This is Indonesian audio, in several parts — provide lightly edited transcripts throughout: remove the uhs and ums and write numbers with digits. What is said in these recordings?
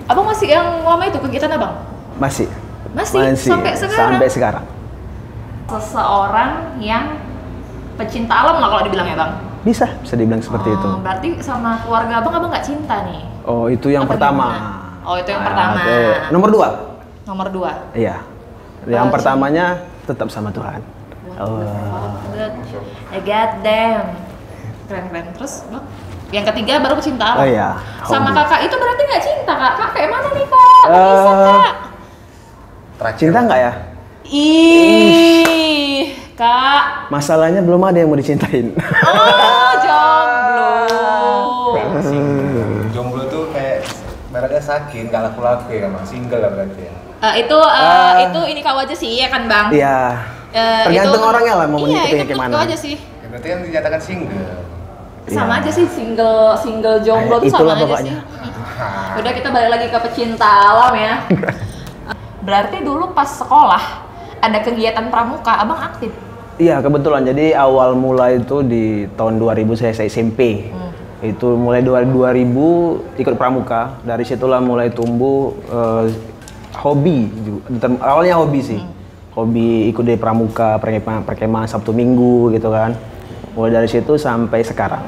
Abang masih yang lama itu kegiatan abang? Masih. Masih? Sampai sekarang? Sampai sekarang. Seseorang yang pecinta alam lah kalau dibilang ya bang? Bisa dibilang seperti itu. Berarti sama keluarga abang nggak cinta nih? Oh, itu yang pertama. Gimana? Oh, itu yang pertama. Nomor 2. Nomor 2? Iya. Yang pertamanya tetap sama Tuhan. God damn. Keren. Terus bang? Yang ketiga baru pecinta alam. Oh iya. Sama kakak itu berarti nggak cinta kak? Kak kayak mana nih kak? Bisa kak? Cinta nggak ya? Ih, kak. Masalahnya belum ada yang mau dicintain. Oh, jomblo. Jomblo tuh kayak mereknya sakit, nggak laku-laku ya, emang single lah berarti ya. Itu ini kau aja sih ya kan bang? Iya. Tergantung orangnya lah mau menyikapinya itu gimana. Itu aja sih. Ya, berarti kan dinyatakan single. Sama aja sih single jomblo tuh sama aja pokoknya. sih. Udah kita balik lagi ke pecinta alam ya. Berarti dulu pas sekolah ada kegiatan pramuka, abang aktif? Iya kebetulan, jadi awal mula itu di tahun 2000 saya SMP. Itu mulai 2000 ikut pramuka, dari situlah mulai tumbuh hobi. Awalnya hobi sih, hobi ikut di pramuka, perkemahan Sabtu Minggu gitu kan. Mulai dari situ sampai sekarang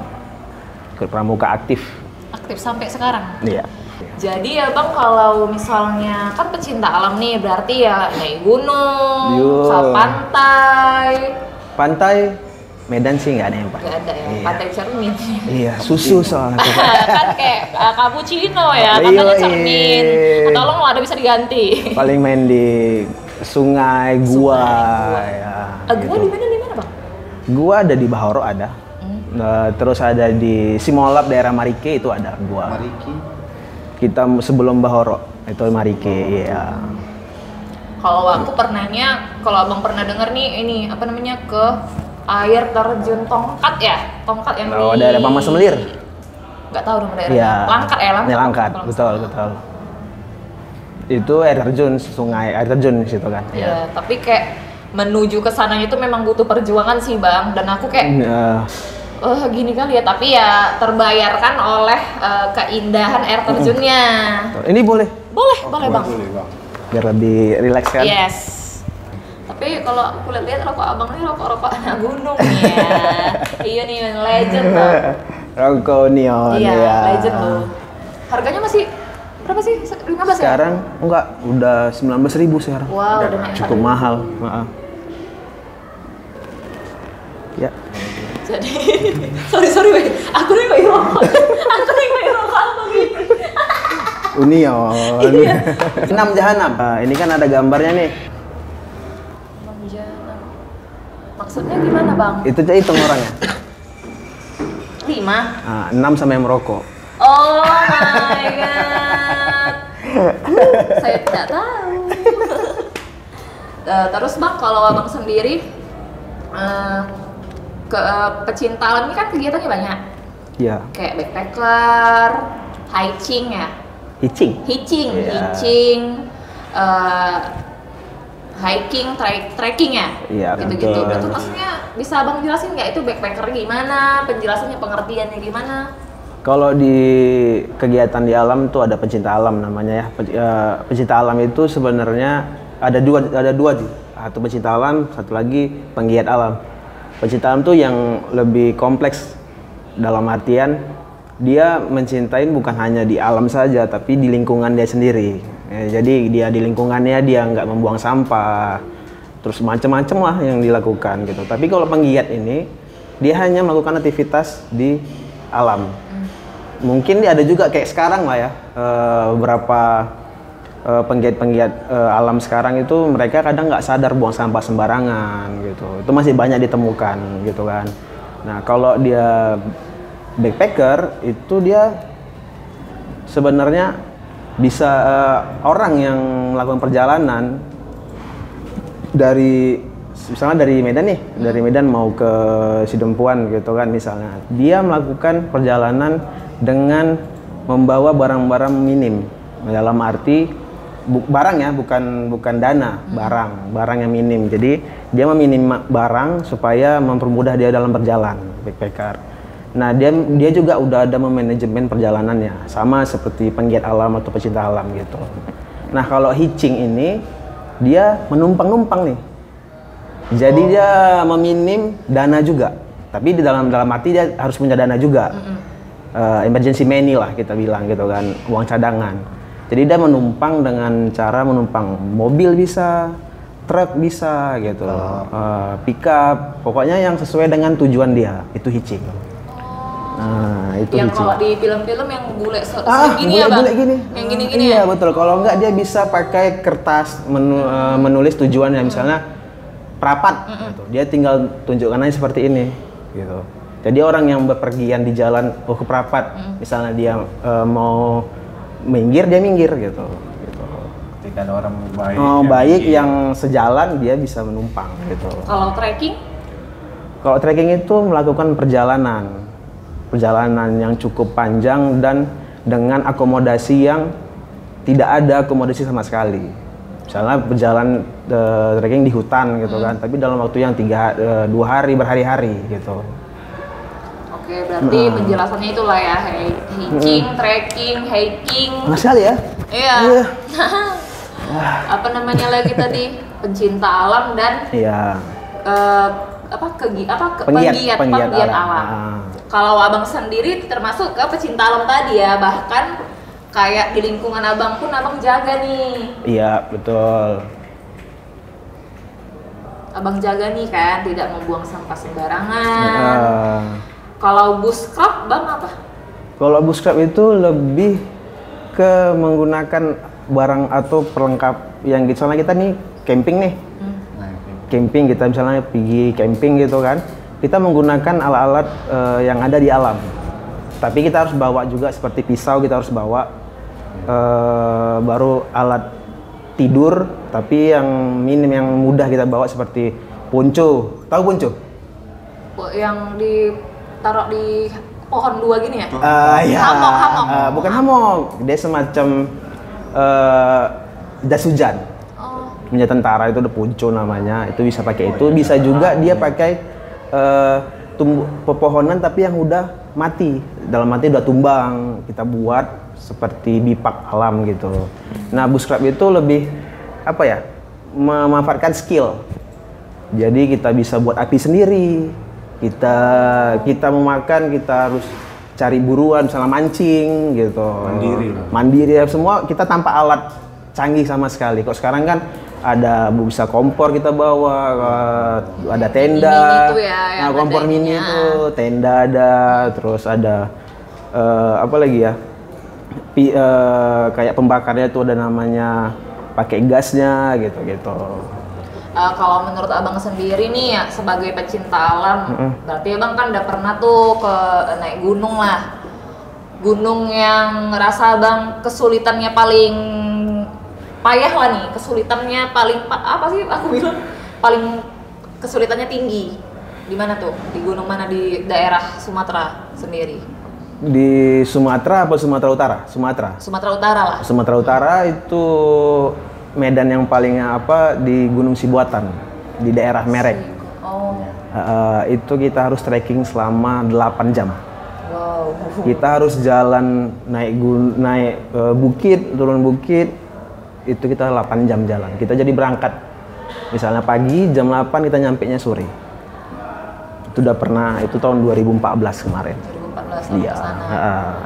ikut pramuka aktif. Aktif sampai sekarang? Iya. Jadi ya bang, kalau misalnya kan pecinta alam nih, berarti ya naik gunung, ke pantai. Pantai, Medan sih nggak ada yang pantai. Nggak ada ya, iya. Pantai Cermin. Iya, susu soalnya. Kan kayak cappuccino ya, katanya cermin. Tolong ada bisa diganti. Paling main di sungai, gua. Ya, Gua gitu. di mana bang? Gua ada di Bahoro ada. Terus ada di Simolab daerah Marike itu ada gua. Mariki. Kita sebelum Bahoro itu Marike, iya. Kalau aku pernahnya, kalau abang pernah denger nih ini apa namanya ke air terjun Tongkat ya, Tongkat yang di daerah Pamas Semelir. Nggak tahu dong daerahnya. Iya. Langkat ya, Langkat. Ya, Langkat, betul. Itu air terjun, sungai air terjun di situ kan. Iya, tapi kayak menuju ke sananya itu memang butuh perjuangan sih bang, dan aku kayak gini kali ya, tapi ya terbayarkan oleh keindahan air terjunnya. Ini boleh Boleh bang. biar lebih rileks kan. Yes. Tapi kalau aku lihat rokok abang ini rokok anak gunung ya. Iya nih legend loh. Rokok neon. Iya, legend loh. Harganya masih berapa sih? 15 ya? Sekarang enggak, udah 19.000 sekarang. Wow, udah naik. Cukup mahal. Maaf. Ya. Jadi, sorry weh. Aku nih nggak rokok. Abang ini. Union. 6 jahanam. Ini kan ada gambarnya nih. 6 jahanam. Maksudnya gimana bang? Itu aja hitung orangnya. 5. 6 sama yang merokok. Oh my god. Saya tidak tahu. Terus bang, kalau abang sendiri ke pecinta alam ini kan kegiatannya banyak. Iya. Kayak backpacker, hiking ya. Hitching. Hitching, hiking, trekking ya. Iya, gitu-gitu. betul. Berarti maksudnya bisa abang jelasin nggak itu backpacker gimana? Penjelasannya, pengertiannya gimana? Kalau di kegiatan di alam tuh ada pecinta alam namanya ya. Pecinta alam itu sebenarnya ada dua sih. Satu pecinta alam, satu lagi penggiat alam. Pecinta alam tuh yang lebih kompleks dalam artian dia mencintai bukan hanya di alam saja, tapi di lingkungan dia sendiri. Jadi dia di lingkungannya dia nggak membuang sampah, terus macam-macam lah yang dilakukan gitu. Tapi kalau penggiat ini dia hanya melakukan aktivitas di alam. Mungkin ada juga kayak sekarang lah ya, beberapa penggiat-penggiat alam sekarang itu mereka kadang nggak sadar buang sampah sembarangan gitu. Itu masih banyak ditemukan gitu kan. Nah kalau dia backpacker itu dia sebenarnya bisa orang yang melakukan perjalanan dari misalnya dari Medan nih, dari Medan mau ke Sidempuan gitu kan misalnya. Dia melakukan perjalanan dengan membawa barang-barang minim. Dalam arti barang ya, bukan dana, barang yang minim. Jadi dia meminim barang supaya mempermudah dia dalam berjalan, backpacker. Nah, dia juga udah ada memanajemen perjalanannya, sama seperti penggiat alam atau pecinta alam gitu. Nah, kalau hitching ini dia menumpang-numpang nih. Jadi dia meminim dana juga. Tapi di dalam arti dia harus punya dana juga. Emergency money lah kita bilang gitu kan, uang cadangan. Jadi dia menumpang dengan cara menumpang mobil bisa, truk bisa gitu. Pick-up, pokoknya yang sesuai dengan tujuan dia, itu hitching. Nah, itu yang hitching. kalau di film-film yang bule segini ya, Bang? Bule gini. Yang gini-gini iya, ya? betul. Kalau enggak dia bisa pakai kertas menulis tujuannya, misalnya perapat gitu. Dia tinggal tunjukkan aja seperti ini gitu. Jadi orang yang bepergian di jalan ke perapat, misalnya dia mau minggir, dia minggir gitu. Ketika ada orang baik, baik yang sejalan, dia bisa menumpang gitu. Kalau trekking? Kalau trekking itu melakukan perjalanan yang cukup panjang dan dengan akomodasi yang tidak ada akomodasi sama sekali. Misalnya berjalan trekking di hutan gitu kan, tapi dalam waktu yang 2 hari berhari-hari gitu. Oke, berarti penjelasannya itulah ya, hitching, trekking, hiking. Mas sekali ya? Iya. Apa namanya lagi tadi? Pencinta alam dan penggiat alam. Kalau abang sendiri termasuk ke pecinta alam tadi ya, bahkan kayak di lingkungan abang pun abang jaga nih. Iya, betul. Abang jaga nih kan, tidak membuang sampah sembarangan. Kalau bushcraft bang apa? Kalau bushcraft itu lebih ke menggunakan barang atau perlengkap yang misalnya kita nih camping nih. Camping, kita misalnya pergi camping gitu kan, kita menggunakan alat-alat yang ada di alam. Tapi kita harus bawa juga seperti pisau, kita harus bawa baru alat tidur, tapi yang minim, yang mudah kita bawa seperti ponco. Tahu ponco? Yang ditaruh di pohon 2 gini ya? Ya. Hamok. Bukan hamok, dia semacam jas hujan. Punya tentara itu ada ponco namanya, itu bisa pakai itu. Bisa juga dia pakai pepohonan tapi yang udah mati, dalam arti udah tumbang, kita buat seperti bipak alam gitu. Nah, bushcraft itu lebih apa ya, memanfaatkan skill. Jadi kita bisa buat api sendiri, kita mau makan, kita harus cari buruan, misalnya mancing gitu, mandiri ya, semua kita tanpa alat canggih sama sekali. Kok sekarang kan ada bisa kompor kita bawa, ada tenda, gitu ya, kompor mini itu, tenda ada, terus ada apa lagi ya, kayak pembakarnya itu ada namanya, pakai gasnya gitu. Kalau menurut abang sendiri nih ya, sebagai pecinta alam, berarti abang kan udah pernah tuh naik gunung lah, gunung yang ngerasa abang kesulitannya paling payah lah nih, kesulitannya paling apa sih aku bilang, paling kesulitannya tinggi di mana tuh, di gunung mana di daerah Sumatera sendiri? Di Sumatera apa Sumatera Utara? Sumatera Utara lah. Sumatera Utara itu medan yang paling di Gunung Sibuatan, di daerah Merek. Itu kita harus trekking selama 8 jam. Wow. Kita harus jalan naik bukit, turun bukit, itu kita 8 jam jalan. Kita jadi berangkat misalnya pagi jam 8, kita nyampenya sore. Itu udah pernah, itu tahun 2014 kemarin. 2014 iya.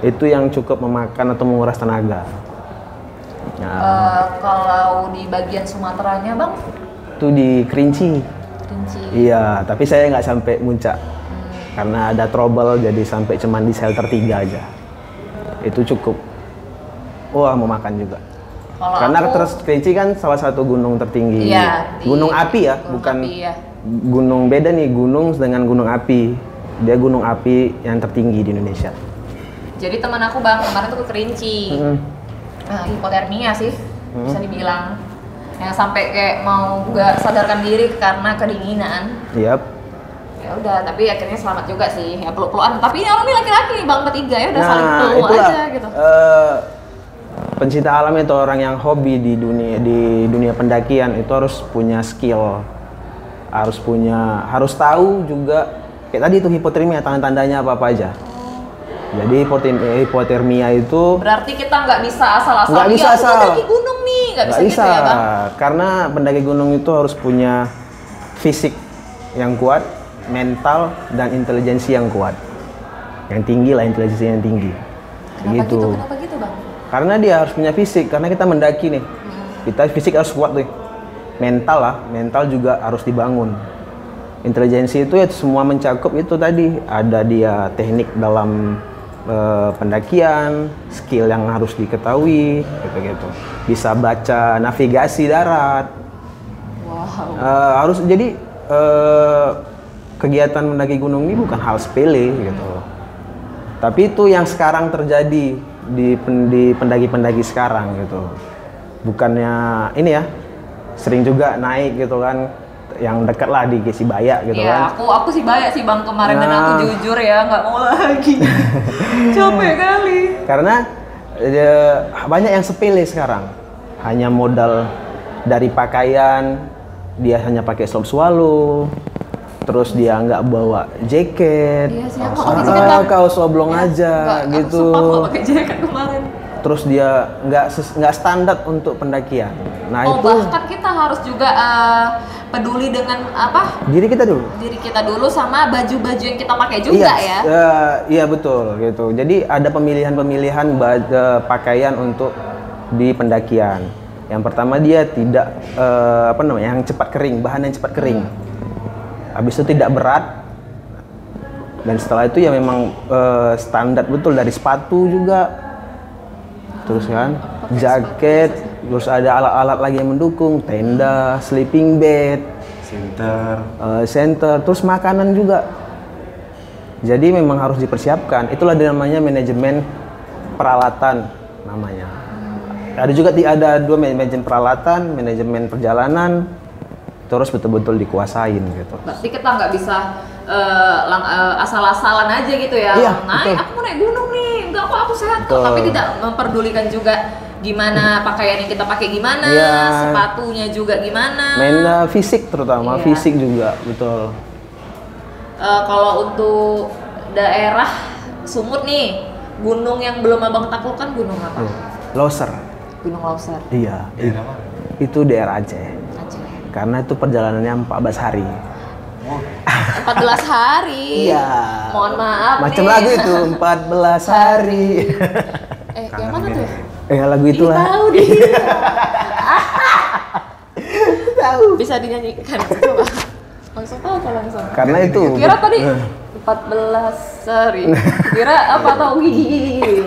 Itu yang cukup memakan atau menguras tenaga. Kalau di bagian Sumateranya bang? Itu di Kerinci. Iya, tapi saya nggak sampai puncak karena ada trouble, jadi sampai cuman di shelter 3 aja. Itu cukup. Wah, memakan juga. Karena terus Kerinci kan salah satu gunung tertinggi. Iya, gunung api ya, bukan api, ya. Gunung beda nih, gunung dengan gunung api. Dia gunung api yang tertinggi di Indonesia. Jadi teman aku bang kemarin tuh ke Kerinci. Nah, hipotermia sih bisa dibilang. Yang sampai kayak mau gak sadarkan diri karena kedinginan. Yap. Ya udah, tapi akhirnya selamat juga sih. Ya peluk-pelukan. Tapi ini orang ini laki-laki nih bang, bertiga ya udah saling peluk aja gitu. Pencinta alam itu orang yang hobi di dunia pendakian itu harus punya skill, harus tahu juga kayak tadi itu hipotermia, tanda-tandanya apa aja. Jadi hipotermia itu berarti kita nggak bisa asal-asal. Nggak bisa asal. Pendaki gunung nih, nggak bisa gitu ya bang? Karena pendaki gunung itu harus punya fisik yang kuat, mental dan intelijensi yang kuat, yang tinggi lah, intelijensi yang tinggi. Kenapa gitu bang? Karena dia harus punya fisik, karena kita mendaki nih. Kita fisik harus kuat nih. Mental juga harus dibangun. Intelijensi itu ya semua mencakup itu tadi. Ada dia teknik dalam pendakian, skill yang harus diketahui, gitu-gitu. Bisa baca navigasi darat. Wow. Harus jadi kegiatan mendaki gunung ini bukan hal sepele gitu. Tapi itu yang sekarang terjadi di pendaki-pendaki sekarang gitu. Bukannya ini ya, sering juga naik gitu kan, yang dekat lah di Sibaya gitu kan. Iya, aku Sibaya sih bang kemarin dan aku jujur ya nggak mau lagi. Capek kali. Karena banyak yang sepele sekarang. Hanya modal dari pakaian, dia hanya pakai sob swallow, terus dia nggak bawa jaket. Iya sih, aku kaos oblong aja gitu. Aku sumpah pakai jaket kemarin. Terus dia nggak standar untuk pendakian. Nah itu bahkan kita harus juga peduli dengan apa? Diri kita dulu sama baju-baju yang kita pakai juga ya. Iya betul gitu. Jadi ada pemilihan pakaian untuk di pendakian. Yang pertama dia tidak yang cepat kering, bahan yang cepat kering. Habis itu tidak berat. Dan setelah itu ya memang standar betul dari sepatu juga. Terus kan jaket, terus ada alat-alat lagi yang mendukung, tenda, sleeping bed, center, terus makanan juga. Jadi memang harus dipersiapkan. Itulah namanya manajemen peralatan namanya. Ada juga ada dua manajemen peralatan, manajemen perjalanan, terus betul-betul dikuasain gitu. Berarti kita nggak bisa asal-asalan aja gitu ya. Iya, aku mau naik gunung nih, enggak kok aku sehat kok, tapi tidak memperdulikan juga gimana pakaian yang kita pakai gimana, sepatunya juga gimana. Fisik terutama, fisik juga, betul. Kalau untuk daerah Sumut nih, gunung yang belum abang taklukkan gunung apa? Loser. Gunung Loser. Iya. Itu daerah Aceh. Karena itu perjalanannya 14 hari. 14 hari. Iya. Mohon maaf Macam nih. lagu itu 14 hari. Yang mana tuh? Lagu itulah. Tahu dia. Tahu. Bisa dinyanyikan coba. Langsung tahu kalau langsung. Karena itu. Kira tadi 14 hari. Kira apa tahu gigi.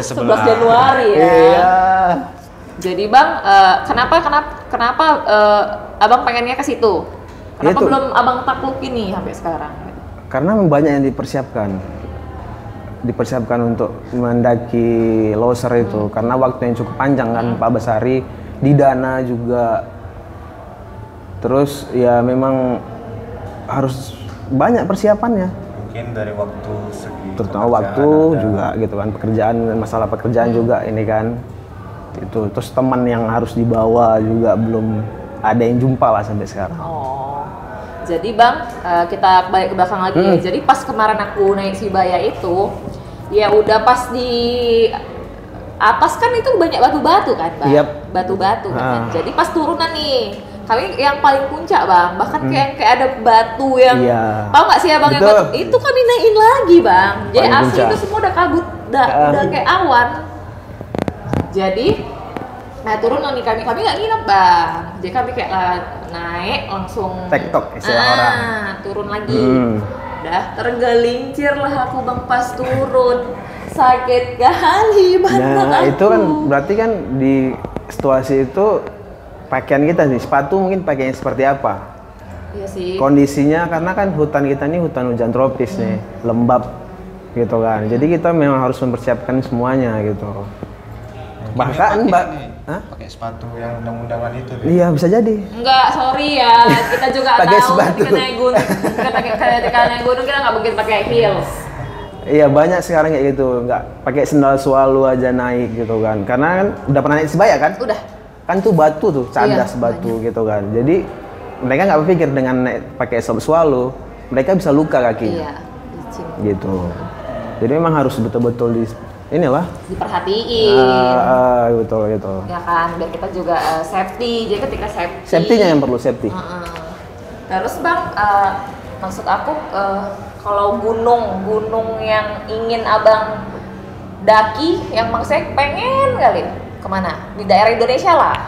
11 Januari ya. Iya. Jadi Bang, kenapa Abang pengennya ke situ? Kenapa belum Abang takluk ini sampai sekarang? Karena banyak yang dipersiapkan untuk mendaki Loser itu, karena waktu yang cukup panjang kan, 14 hari, didana juga. Terus ya memang harus banyak persiapannya. Mungkin dari waktu segi. Terutama waktu juga gitu kan, masalah pekerjaan juga ini kan. Itu terus teman yang harus dibawa juga belum ada yang jumpa lah sampai sekarang. Jadi Bang, kita balik ke belakang lagi. Jadi pas kemarin aku naik Sibaya itu, ya udah pas di atas kan itu banyak batu-batu kan Bang? Yep. Batu-batu kan. Jadi pas turunan nih, kami yang paling puncak Bang, bahkan kayak ada batu yang, tahu nggak sih Abang yang batu? Itu kami naikin lagi Bang. Jadi paling asli puncak. itu semua udah kabut, udah kayak awan. Jadi turun nih kami nggak nginep Bang. Jadi kami kayak naik langsung tektok istilah orang. Turun lagi. Udah tergelincir lah aku Bang pas turun. Sakit kali banget aku. Itu kan berarti kan di situasi itu pakaian kita nih, sepatu mungkin pakaian seperti apa? Iya sih. Kondisinya karena kan hutan kita ini hutan hujan tropis nih, lembab gitu kan. Jadi kita memang harus mempersiapkan semuanya gitu. Bahkan pakai sepatu yang undang-undangan itu. Iya bisa jadi. Enggak, sorry ya. Kita juga pakai tahu sepatu. ketika naik gunung kita nggak mungkin pakai heels. Iya banyak sekarang kayak gitu, nggak pakai sendal swallow aja naik gitu kan. Karena kan udah pernah naik Sibaya kan? Udah. Kan tuh batu tuh, cadas batu gitu kan. Jadi mereka nggak berpikir dengan pakai swallow, mereka bisa luka kakinya. Iya, licin. Gitu. Jadi memang harus betul-betul inilah diperhatiin. betul gitu. Ya kan, biar kita juga safety. Jadi ketika Safety-nya yang perlu safety. Terus Bang, maksud aku kalau gunung yang ingin Abang daki, yang maksudnya pengen kali kemana? Di daerah Indonesia lah.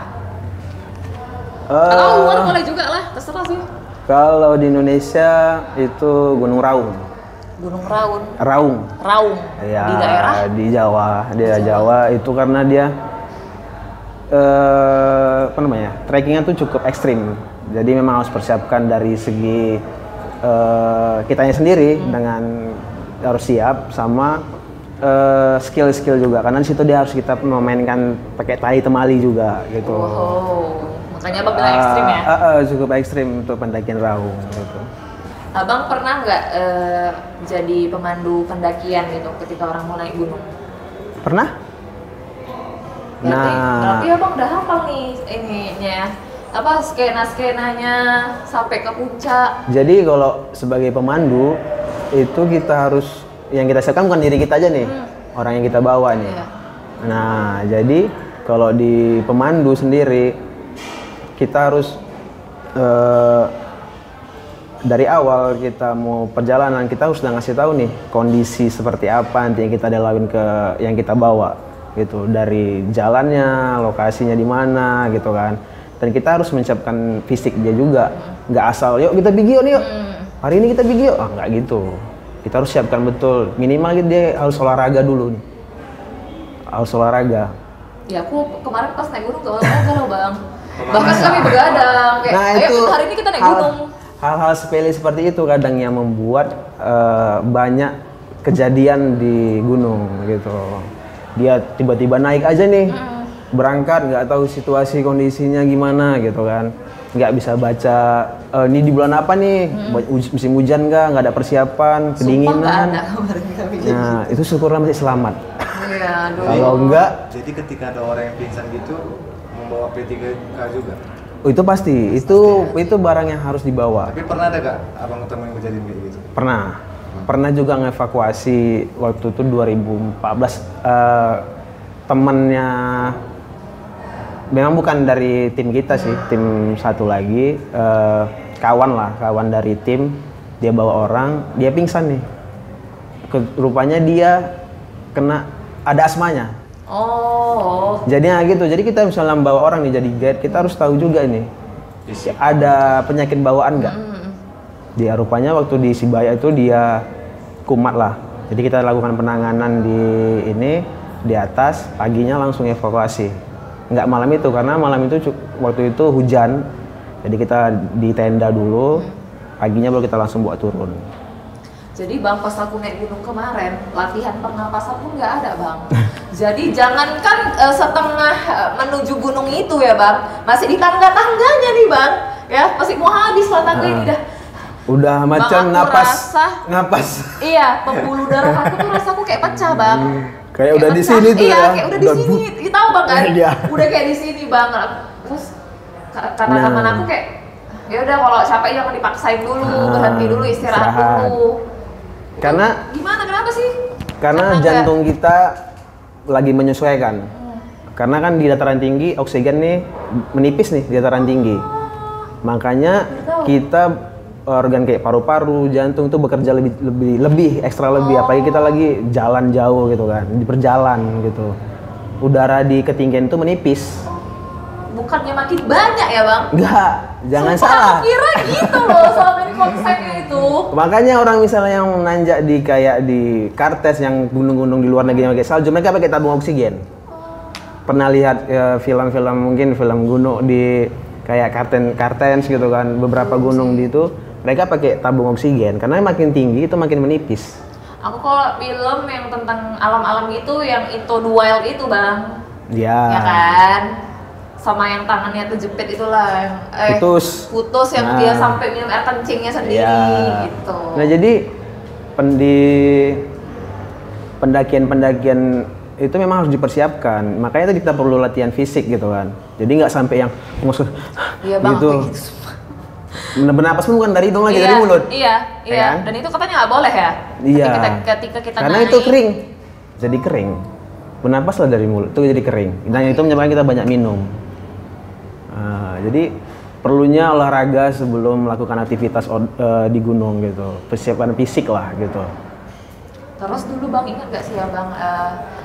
Atau luar boleh juga lah, terserah sih. Kalau di Indonesia itu Gunung Raung. Gunung Raung. Raung. Ya, di daerah? Di Jawa. Di Jawa itu karena dia trekkingnya tuh cukup ekstrim. Jadi memang harus persiapkan dari segi kitanya sendiri dengan harus siap sama skill juga. Karena di situ dia harus kita memainkan pakai tali temali juga gitu. Makanya Abang bilang ekstrim ya? Cukup ekstrim untuk pendakian Raung gitu. Abang pernah nggak jadi pemandu pendakian gitu ketika orang mau naik gunung? Pernah? Berarti Abang udah hafal nih ininya, apa skena-skenanya sampai ke puncak. Jadi kalau sebagai pemandu itu kita harus, yang kita siapkan bukan diri kita aja nih, orang yang kita bawa nih. Iya. Nah jadi kalau di pemandu sendiri kita harus dari awal kita mau perjalanan kita harus udah ngasih tahu nih kondisi seperti apa nanti yang kita dalawin ke yang kita bawa gitu, dari jalannya, lokasinya di mana gitu kan, dan kita harus menyiapkan fisik dia juga, nggak asal yuk kita pergi yuk hari ini kita pergi yuk, nggak gitu, kita harus siapkan betul minimal dia harus olahraga dulu nih, harus olahraga. Ya aku kemarin pas naik gunung gak olahraga loh Bang, bahkan kami begadang kayak ayo hari ini kita naik gunung. Hal-hal sepele seperti itu kadang yang membuat banyak kejadian di gunung gitu. Dia tiba-tiba naik aja nih, berangkat nggak tahu situasi kondisinya gimana gitu kan, nggak bisa baca ini di bulan apa nih, musim hujan nggak ada persiapan, kedinginan. Nah itu syukurlah masih selamat. Ya, kalau enggak, jadi ketika ada orang yang pingsan gitu membawa P3K juga. Itu pasti, itu barang yang harus dibawa. Tapi pernah ada gak abang ketemu yang kejadian kayak gitu? Pernah juga ngevakuasi waktu itu 2014 temennya, memang bukan dari tim kita sih, tim satu lagi, kawan dari tim, dia bawa orang, dia pingsan nih, rupanya dia kena, ada asmanya. Jadinya gitu. Jadi kita misalnya bawa orang nih jadi guide, kita harus tahu juga ini ada penyakit bawaan nggak. Dia rupanya waktu di Sibaya itu dia kumat lah. Jadi kita lakukan penanganan di atas, paginya langsung evakuasi. Nggak malam itu karena malam itu waktu itu hujan. Jadi kita di tenda dulu, paginya baru kita langsung bawa turun. Jadi Bang, pas aku naik gunung kemarin, latihan pernapasan pun nggak ada Bang. Jadi jangankan setengah menuju gunung itu ya Bang, masih di tangga-tangganya nih Bang, ya masih mau habis lah tangga ini dah. Udah macam napas. Iya, pembuluh darah aku tuh rasaku kayak pecah Bang. Kayak udah di sini tuh ya. Iya, kayak udah di sini. Kita tahu Bang kan? Udah kayak di sini Bang. Terus kata teman aku kayak, ya udah kalau capek jangan dipaksain dulu, berhenti dulu, istirahat dulu. Karena gimana? Kenapa sih? Karena jantung kita lagi menyesuaikan. Karena kan di dataran tinggi oksigen nih menipis nih di dataran tinggi. Makanya kita organ kayak paru-paru, jantung itu bekerja lebih ekstra lebih. Apalagi kita lagi jalan jauh gitu kan, di perjalanan gitu. Udara di ketinggian itu menipis. Bukannya makin banyak ya Bang? Enggak, jangan salah. Aku kira gitu loh selama ini konsepnya itu. Makanya orang misalnya yang nanjak di kayak di Kartens yang gunung-gunung di luar negeri yang pakai salju, mereka pakai tabung oksigen. Pernah lihat film-film mungkin film gunung di kayak Kartens gitu kan, beberapa gunung di itu mereka pakai tabung oksigen karena makin tinggi itu makin menipis. Aku kalau film yang tentang alam-alam itu yang Into the Wild itu Bang. Ya. Ya kan? Sama yang tangannya terjepit itulah yang putus yang dia sampai minum air kencingnya sendiri gitu. Nah jadi pendakian itu memang harus dipersiapkan, makanya kita perlu latihan fisik gitu kan. Jadi nggak sampai yang iya Bang, gitu. Bernapas pun bukan dari hidung lagi, Iya, dari mulut. Iya. kan? Dan itu katanya nggak boleh ya? Iya. Ketika kita Karena naik. itu kering, jadi kering. Bernapas lah dari mulut, itu jadi kering. Dan itu menyebabkan kita banyak minum. Jadi perlunya olahraga sebelum melakukan aktivitas di gunung gitu. Persiapan fisik lah gitu. Terus dulu Bang ingat gak sih ya Bang,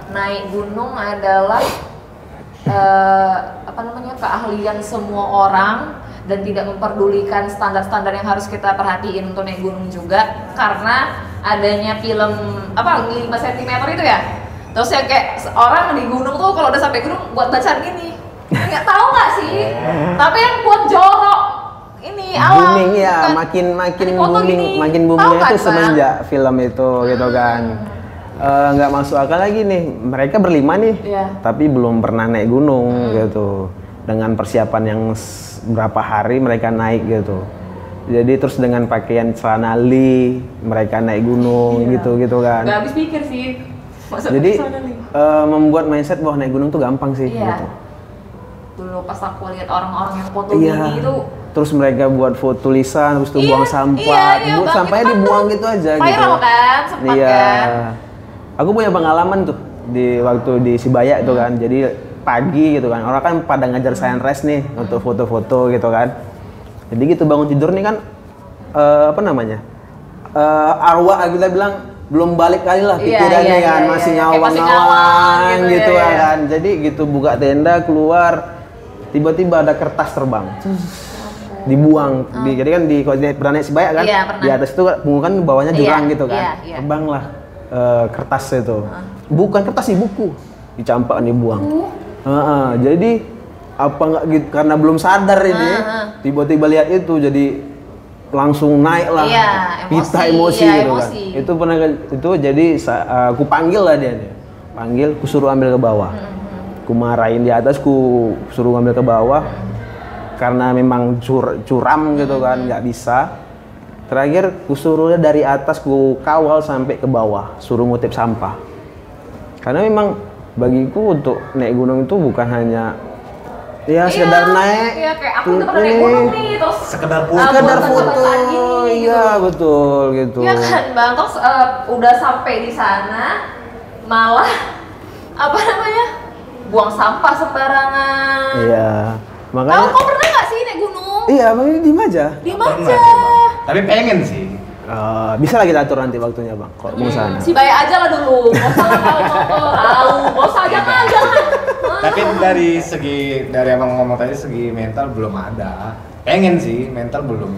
naik gunung adalah keahlian semua orang dan tidak memperdulikan standar-standar yang harus kita perhatiin untuk naik gunung juga karena adanya film 5 cm itu ya. Terus ya kayak orang di gunung tuh kalau udah sampai gunung buat bacaan gini. Nggak tahu nggak sih? Tapi yang buat jorok ini alam. Booming ya, bukan- makin foto booming, gini. makin Tahu boomingnya kan, itu Bang? semenjak film itu gitu kan. Nggak masuk akal lagi nih, mereka berlima nih, Iya. tapi belum pernah naik gunung gitu. Dengan persiapan yang berapa hari mereka naik gitu. Jadi terus dengan pakaian celana li, mereka naik gunung Iya. gitu kan. Nggak habis pikir sih. Masa Jadi kesana nih? membuat mindset bahwa naik gunung tuh gampang sih Iya. gitu. Dulu pas aku lihat orang-orang yang foto Iya. gini itu Terus mereka buat foto tulisan, terus itu Iya, buang sampah, iya, Bang, sampahnya itu kan dibuang gitu aja gitu. viral kan, sempat Iya. kan. Aku punya pengalaman tuh di waktu di Sibaya itu kan. Jadi pagi gitu kan. Orang kan pada ngajar sunrise nih untuk foto-foto gitu kan. Jadi gitu bangun tidur nih kan arwah kita bilang belum balik kali lah Iya, pikirannya iya, kan, iya, masih iya. Kayak masih ngawang-ngawang ngawang gitu gitu, ya. kan. Jadi gitu buka tenda keluar tiba-tiba ada kertas terbang. Dibuang, jadi kan kalau pernah naik Sibaya kan, Iya, pernah. di atas itu kan bawahnya Iya, jurang gitu kan, iya, iya. terbanglah kertas itu, bukan kertas sih, buku, dicampak dibuang. Jadi apa nggak gitu, karena belum sadar ini, tiba-tiba lihat itu jadi langsung naik lah, Iya, kita emosi, emosi iya, gitu kan. emosi. Itu pernah itu jadi aku panggil lah dia, panggil, ku suruh ambil ke bawah, ku marahin di atas, ku suruh ambil ke bawah. Karena memang curam gitu kan, nggak bisa. Terakhir kusuruhnya dari atas ku kawal sampai ke bawah, suruh ngutip sampah. Karena memang bagiku untuk naik gunung itu bukan hanya ya sekedar naik. Iya, kayak aku udah pernah naik gunung nih, terus Sekedar Sekedar buat foto, bacaan gini, iya gitu. betul gitu. Iya kan Bang, terus udah sampai di sana malah buang sampah sembarangan. Iya, Kau makanya. pernah nggak sih naik gunung? Iya, makanya diem aja. Diem Pernah, aja. Tapi pengen sih. Bisa lah kita atur nanti waktunya bang, kalau mau sana. Si Baya aja lah dulu. Nggak usah lah kalau motor. Nggak usah, jangan. Tapi dari abang ngomong tadi segi mental belum ada. Pengen sih, mental belum.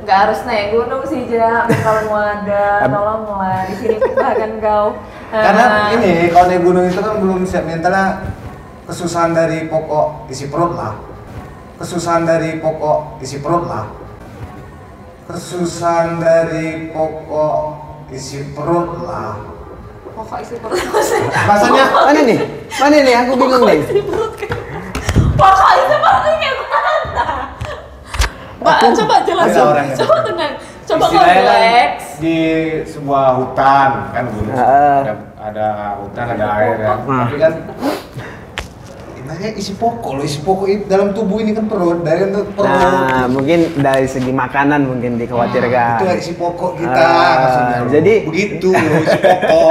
Nggak harus naik gunung sih, Ja. Kalau mau ada, tolonglah. Di sini bahkan kau. Karena ini kalau naik gunung itu kan belum siap mentalnya. Kesusahan dari pokok isi perut lah. Kesusahan dari pokok isi perut lah. Kesusahan dari pokok isi perut lah. Pokok isi perut. Rasanya Mana nih? Aku bingung nih. Pokok isi perut ini kayak mana? Mbak, coba jelasin. Ada orang yang Coba tenang. Coba istilahnya kan kompleks. di sebuah hutan kan gunung ada hutan ada air kan. Tapi kan isi pokok loh, isi pokok dalam tubuh ini kan perut, dari untuk perut. Nah, mungkin dari segi makanan mungkin dikhawatirkan. Itu isi pokok kita maksudnya. Jadi begitu loh, isi pokok.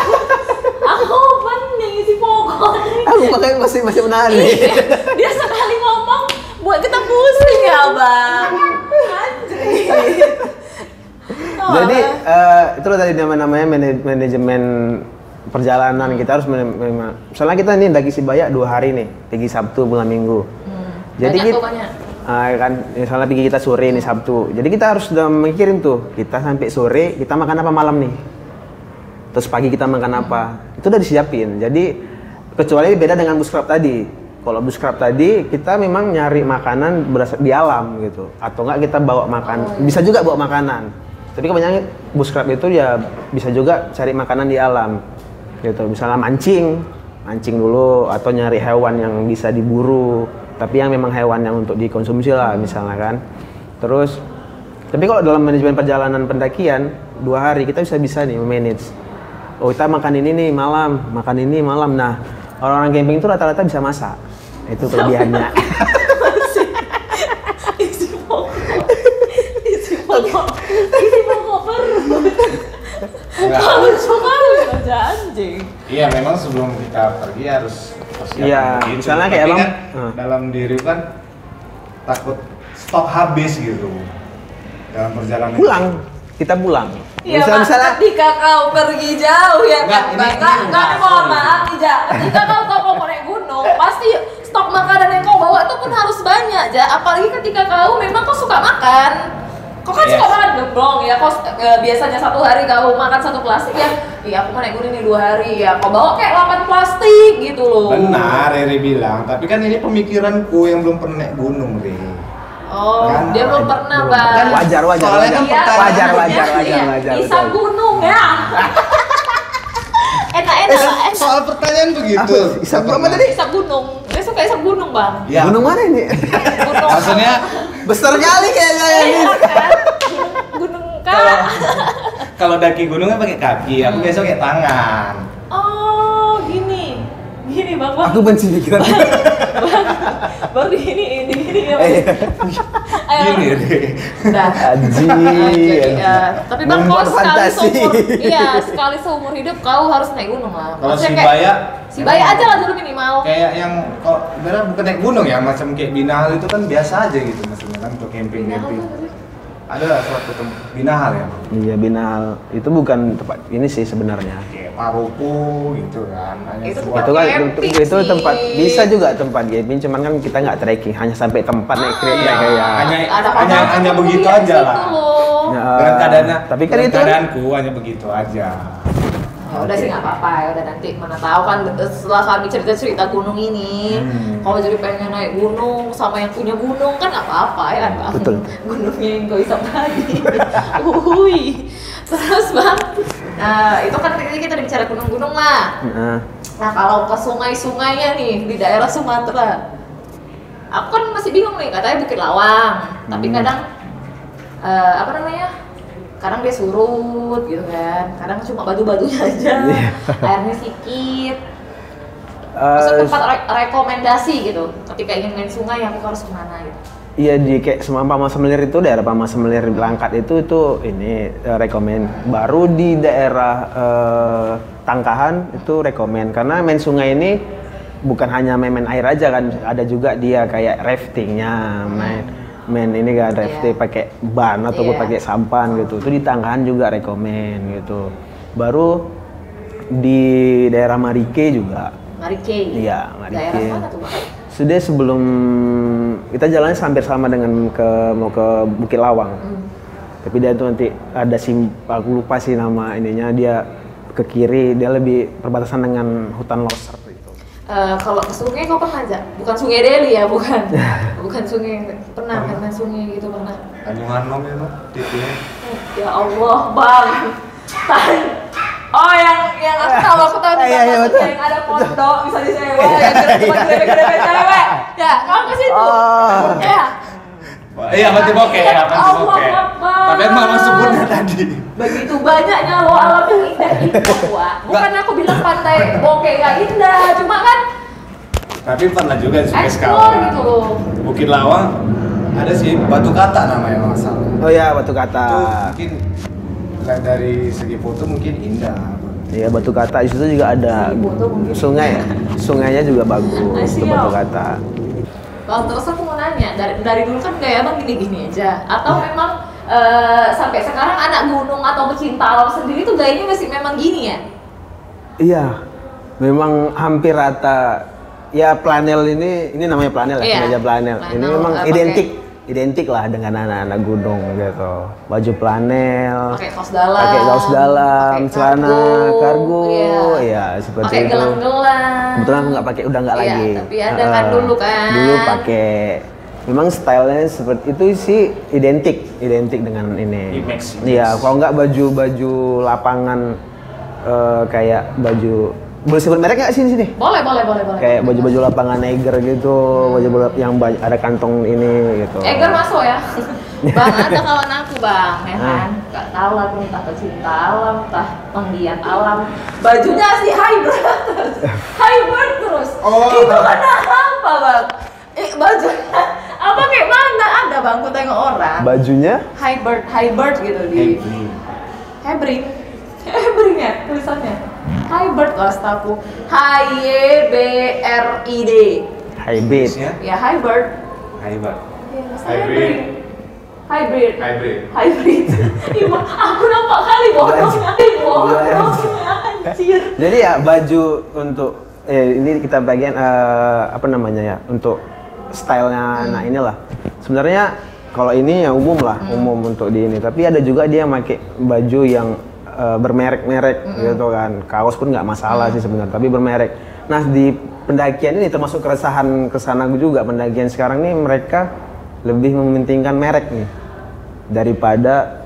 Aku bening isi pokok. Aku pakai masih menahan nih. Dia sekali ngomong buat kita pusing ya bang. Anjir. Jadi itu tadi namanya manajemen perjalanan. Kita harus misalnya kita nih daki Sibaya 2 hari nih, pergi Sabtu pulang Minggu. Jadi Banyak kita tuh, banyak. kan misalnya pergi kita sore nih Sabtu. Jadi kita harus udah mikirin tuh, kita sampai sore kita makan apa malam nih. Terus pagi kita makan apa. Itu udah disiapin. Jadi kecuali beda dengan bushcraft tadi. Kalau bushcraft tadi kita memang nyari makanan berasal di alam gitu. Atau enggak kita bawa makan, bisa juga bawa makanan. Tapi kebanyakan bushcraft itu ya bisa juga cari makanan di alam. Gitu. Misalnya mancing dulu atau nyari hewan yang bisa diburu. Tapi yang memang hewan yang untuk dikonsumsi lah misalnya kan. Terus tapi kalau dalam manajemen perjalanan pendakian 2 hari kita bisa nih manage. Oh kita makan ini nih malam, makan ini malam. Nah orang-orang camping itu rata-rata bisa masak. Itu kelebihannya. Enggak. Kalau sekali aja anjing. Iya, memang sebelum kita pergi harus persiapan Iya, begitu. misalnya kayak Tapi abang, kan dalam diri kan takut stok habis gitu dalam perjalanan. Pulang, kita pulang. Iya, Misalnya ketika kau pergi jauh ya Enggak, kan? ini Enggak, mohon maaf nih, Ja. Ketika kau tahu kau mau naik gunung, pasti stok makanan yang kau bawa itu pun harus banyak, Ja. Apalagi ketika kau memang kau suka makan. Kau kan suka makan gemblong ya, kau biasanya 1 hari kau makan 1 plastik ya. Iya, aku mau naik gunung nih 2 hari ya. Kau bawa kayak 8 plastik gitu loh. Benar, Riri bilang. Tapi kan ini pemikiranku yang belum pernah naik gunung, Riri. Oh, Kan? dia belum pernah, Belum. Bang. Kan wajar. Soalnya kan Iya, pertanyaan- wajar. Isap betul. gunung ya. Enak-enak lah, enak. Soal pertanyaan begitu. Apa? Isap apa tadi? Isap gunung. Dia suka isap gunung, Bang. Ya. Gunung mana ini? Gunung. Maksudnya Besar kali kayaknya ini. Iya kan? Gunung kalau Kak. kalau daki gunung kan pakai kaki, aku biasa pakai tangan. Oh, gini. Gini, Bang. Aku benci pikiran. Baru ini ya. Ayo. Gini, Riri. Udah. Anjing. Jadi, tapi Bang, kau Membuat sekali fantasi. sekali seumur hidup kau harus naik gunung lah. Kalau Maksudnya si Baya aja lah dulu minimal. kayak yang kalau benar bukan naik gunung ya, macam kayak Binahal itu kan biasa aja gitu maksudnya kan untuk camping. Ada suatu Binahal ya, Iya, Binal. Itu bukan tempat ini sih sebenarnya. kayak Paropo gitu kan. Hanya Itu sebuah- Itu kan camping itu sih. tempat bisa juga tempat camping, cuman kan kita nggak trekking, hanya sampai tempat naik kereta iya. kayak. Hanya begitu aja lah. Ya, Dengan keadaannya, tapi kan dengan itu kan- keadaanku hanya begitu aja. Ya udah sih nggak apa-apa, ya udah nanti mana tahu kan setelah kami cerita gunung ini, kalau jadi pengen naik gunung sama yang punya gunung kan nggak apa-apa ya kan, Bang? Betul. Gunungnya yang kau isap tadi. Uhuy. Terus Bang, itu kan tadi kita udah bicara gunung-gunung lah. Nah, Nah kalau ke sungai-sungainya nih di daerah Sumatera, aku kan masih bingung nih, katanya Bukit Lawang, tapi kadang apa namanya? Kadang dia surut gitu kan, kadang cuma batu-batunya aja, Iya. airnya sedikit. Maksud tempat rekomendasi gitu, ketika ingin main sungai aku harus kemana gitu. iya di kayak Pama Semelir itu, daerah Pama Semelir Langkat itu ini rekomen. Baru di daerah Tangkahan itu rekomen, karena main sungai ini bukan hanya main air aja kan, ada juga dia kayak raftingnya, main ini kan rafting pakai ban ataupun Iya. pakai sampan gitu. Itu di Tangkahan juga rekomen gitu. Baru di daerah Marike juga. Marike. Iya, Marike. Daerah mana tuh Bang? Sudah sebelum kita jalan hampir sama dengan mau ke Bukit Lawang. Tapi dia tuh nanti ada aku lupa sih nama ininya, dia ke kiri, dia lebih perbatasan dengan hutan Loser gitu. Kalau ke sungai kau pernah aja? Bukan Sungai Deli ya, bukan. Bukan sungai, pernah karena sungai gitu pernah. Tanjung Anom itu titiknya. Ya Allah, Bang. Oh, yang aku tahu Iya, iya, betul. yang ada pondok bisa disewa, yang gede-gede cewek. Ya, kamu ke situ. Oh. Ya. Iya, Pantai Bokeh ya, Pantai Allah Bokeh. Akbar. Tapi mama sebutnya tadi. Begitu banyaknya lo alam yang indah itu, Wak. Bukan aku bilang Pantai Bokeh gak indah, cuma kan Tapi pernah juga di Sungai explore Sekawan. gitu loh. Bukit Lawang ada sih Batu Kata namanya kalau nggak salah. Oh ya, Batu Kata. Itu mungkin dari segi foto mungkin indah. Iya, Batu Kata di situ juga ada Segi foto mungkin. sungainya juga bagus. Itu Siap. Batu Kata. Bang, terus aku mau nanya, dari dulu kan gaya Bang gini-gini aja, atau memang sampai sekarang anak gunung atau pecinta alam sendiri tuh gayanya masih memang gini ya? Iya, memang hampir rata. Ya planel ini namanya planel ya, Iya, kemeja planel. Ini planel, memang pakai- identik lah dengan anak-anak gunung gitu. Baju planel, Pakai kaos dalam, pakai kaos dalam, pakai celana kargo, iya. ya seperti Pakai itu. gelang-gelang. Kebetulan aku nggak pakai, udah nggak Iya, lagi. tapi ada kan dulu kan. Dulu pakai. Memang stylenya seperti itu sih identik dengan ini. Image. Iya, kalau nggak baju lapangan kayak baju, boleh sebut merek nggak sih di sini? Boleh. Kayak baju-baju lapangan Eiger gitu, baju yang ada kantong ini gitu. Eger masuk ya? Bang, ada kawan aku Bang, ya kan? Gak tahu lah, aku entah pecinta alam, entah penggiat alam. Bajunya si hybrid terus. Oh. Itu kenapa Bang? Bajunya apa kayak mana? Ada Bang, aku tengok orang. Bajunya Hybrid gitu di. Hebring ya tulisannya. Hybrid lah setahu. HYBRID. Hybrid. Ya hybrid. Hybrid. Ya, Hybrid. Iya, aku nampak kali bohongnya. Anjir. Jadi ya baju untuk ini kita bagian apa namanya ya, untuk stylenya anak inilah. Sebenarnya kalau ini yang umum lah, umum untuk di ini. Tapi ada juga dia pakai baju yang bermerek-merek gitu kan. Kaos pun nggak masalah sih sebenarnya, tapi bermerek. Nah di pendakian ini termasuk keresahan kesana juga, pendakian sekarang nih mereka lebih mementingkan merek nih daripada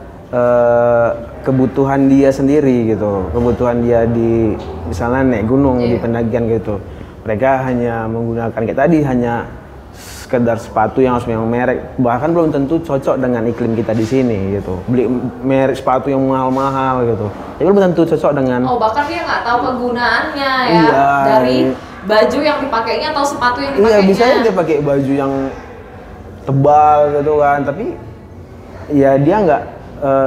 kebutuhan dia sendiri gitu, kebutuhan dia di misalnya naik gunung di pendakian gitu. Mereka hanya menggunakan kayak tadi, hanya sekedar sepatu yang harus memang merek, bahkan belum tentu cocok dengan iklim kita di sini gitu. Beli merek sepatu yang mahal-mahal gitu, jadi belum tentu cocok dengan. Oh bahkan dia nggak tahu kegunaannya ya, dari baju yang dipakainya atau sepatu yang dipakainya. Iya, bisa dia pakai baju yang tebal gitu kan, tapi ya dia nggak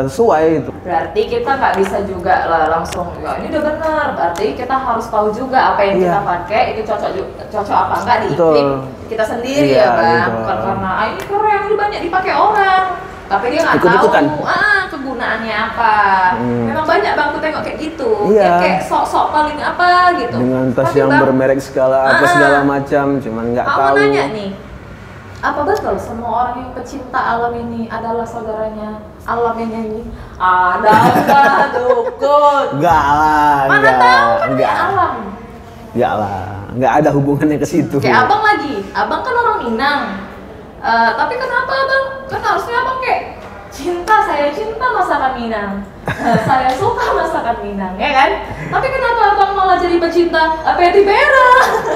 sesuai gitu. Berarti kita nggak bisa juga lah langsung ya ini udah benar. Berarti kita harus tahu juga apa yang kita pakai itu cocok apa enggak di iklim kita sendiri ya bang. Gitu. Bukan karena ini keren ini banyak dipakai orang, tapi dia nggak tahu kegunaannya apa. Memang banyak bang aku tengok kayak gitu. Dia kayak sok-sok paling apa gitu. Dengan tas tapi yang bang, bermerek segala macam, cuman nggak tahu. Aku nanya nih. Apa betul semua orang yang pecinta alam ini adalah saudaranya alam yang nyanyi? Ada dukun. Enggak lah. Mana tahu kan dia alam. Enggak lah, enggak ada hubungannya ke situ. Kayak abang lagi, abang kan orang Minang. Tapi kenapa abang? Kan harusnya abang kayak saya cinta masakan Minang. Saya suka masakan Minang, ya kan? Tapi kenapa abang malah jadi pecinta Peti Pera?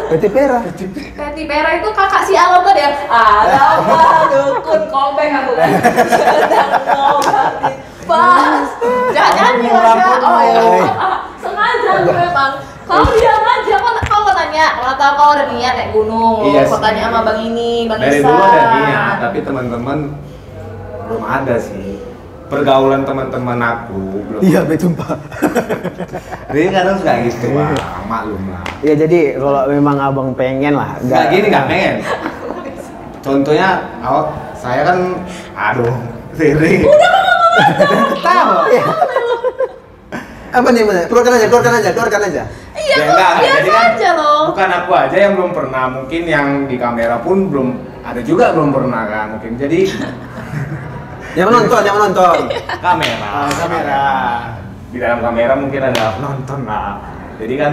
Peti Pera itu kakak si alam tadi ya. Ada apa dukun kompeng aku kan? Sedang ngobatin pas. Jangan nyanyi. Oh ya. Sengaja memang. Kau diam aja, kau nanya, tahu kau ada niat naik gunung. Iya kau tanya sama bang ini, bang dari Isa. dulu ada niat, tapi teman-teman belum ada sih. Pergaulan teman-teman aku belum. Iya, betul Pak. Jadi kadang suka gitu, Pak. Maklum lah. Ya jadi kalau memang abang pengen lah. Nggak gini, nggak pengen. Contohnya, saya kan, Riri. Udah kok ngomong Ketawa. Apa nih bener? Keluarkan aja. Iya Ya, kok enggak, biasa jadi kan aja loh. bukan aku aja yang belum pernah, mungkin yang di kamera pun belum ada juga belum pernah kan mungkin. Jadi Yang menonton. kamera. Di dalam kamera mungkin ada penonton lah. Jadi kan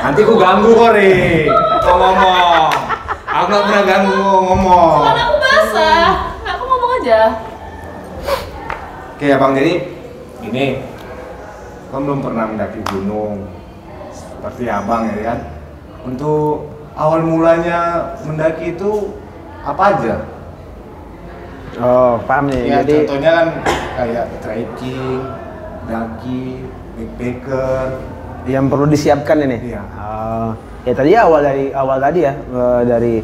nanti aku ganggu kok, Ri. Kau ngomong. Aku nggak pernah ganggu ngomong. Kan aku basah. Aku ngomong aja. Oke ya Bang, jadi ini kan belum pernah mendaki gunung seperti abang ya kan. Untuk awal mulanya mendaki itu apa aja? Oh, paham nih. Ya Jadi contohnya kan kayak trekking, daki, backpacker. yang perlu disiapkan ini. Iya. Ya tadi awal tadi ya dari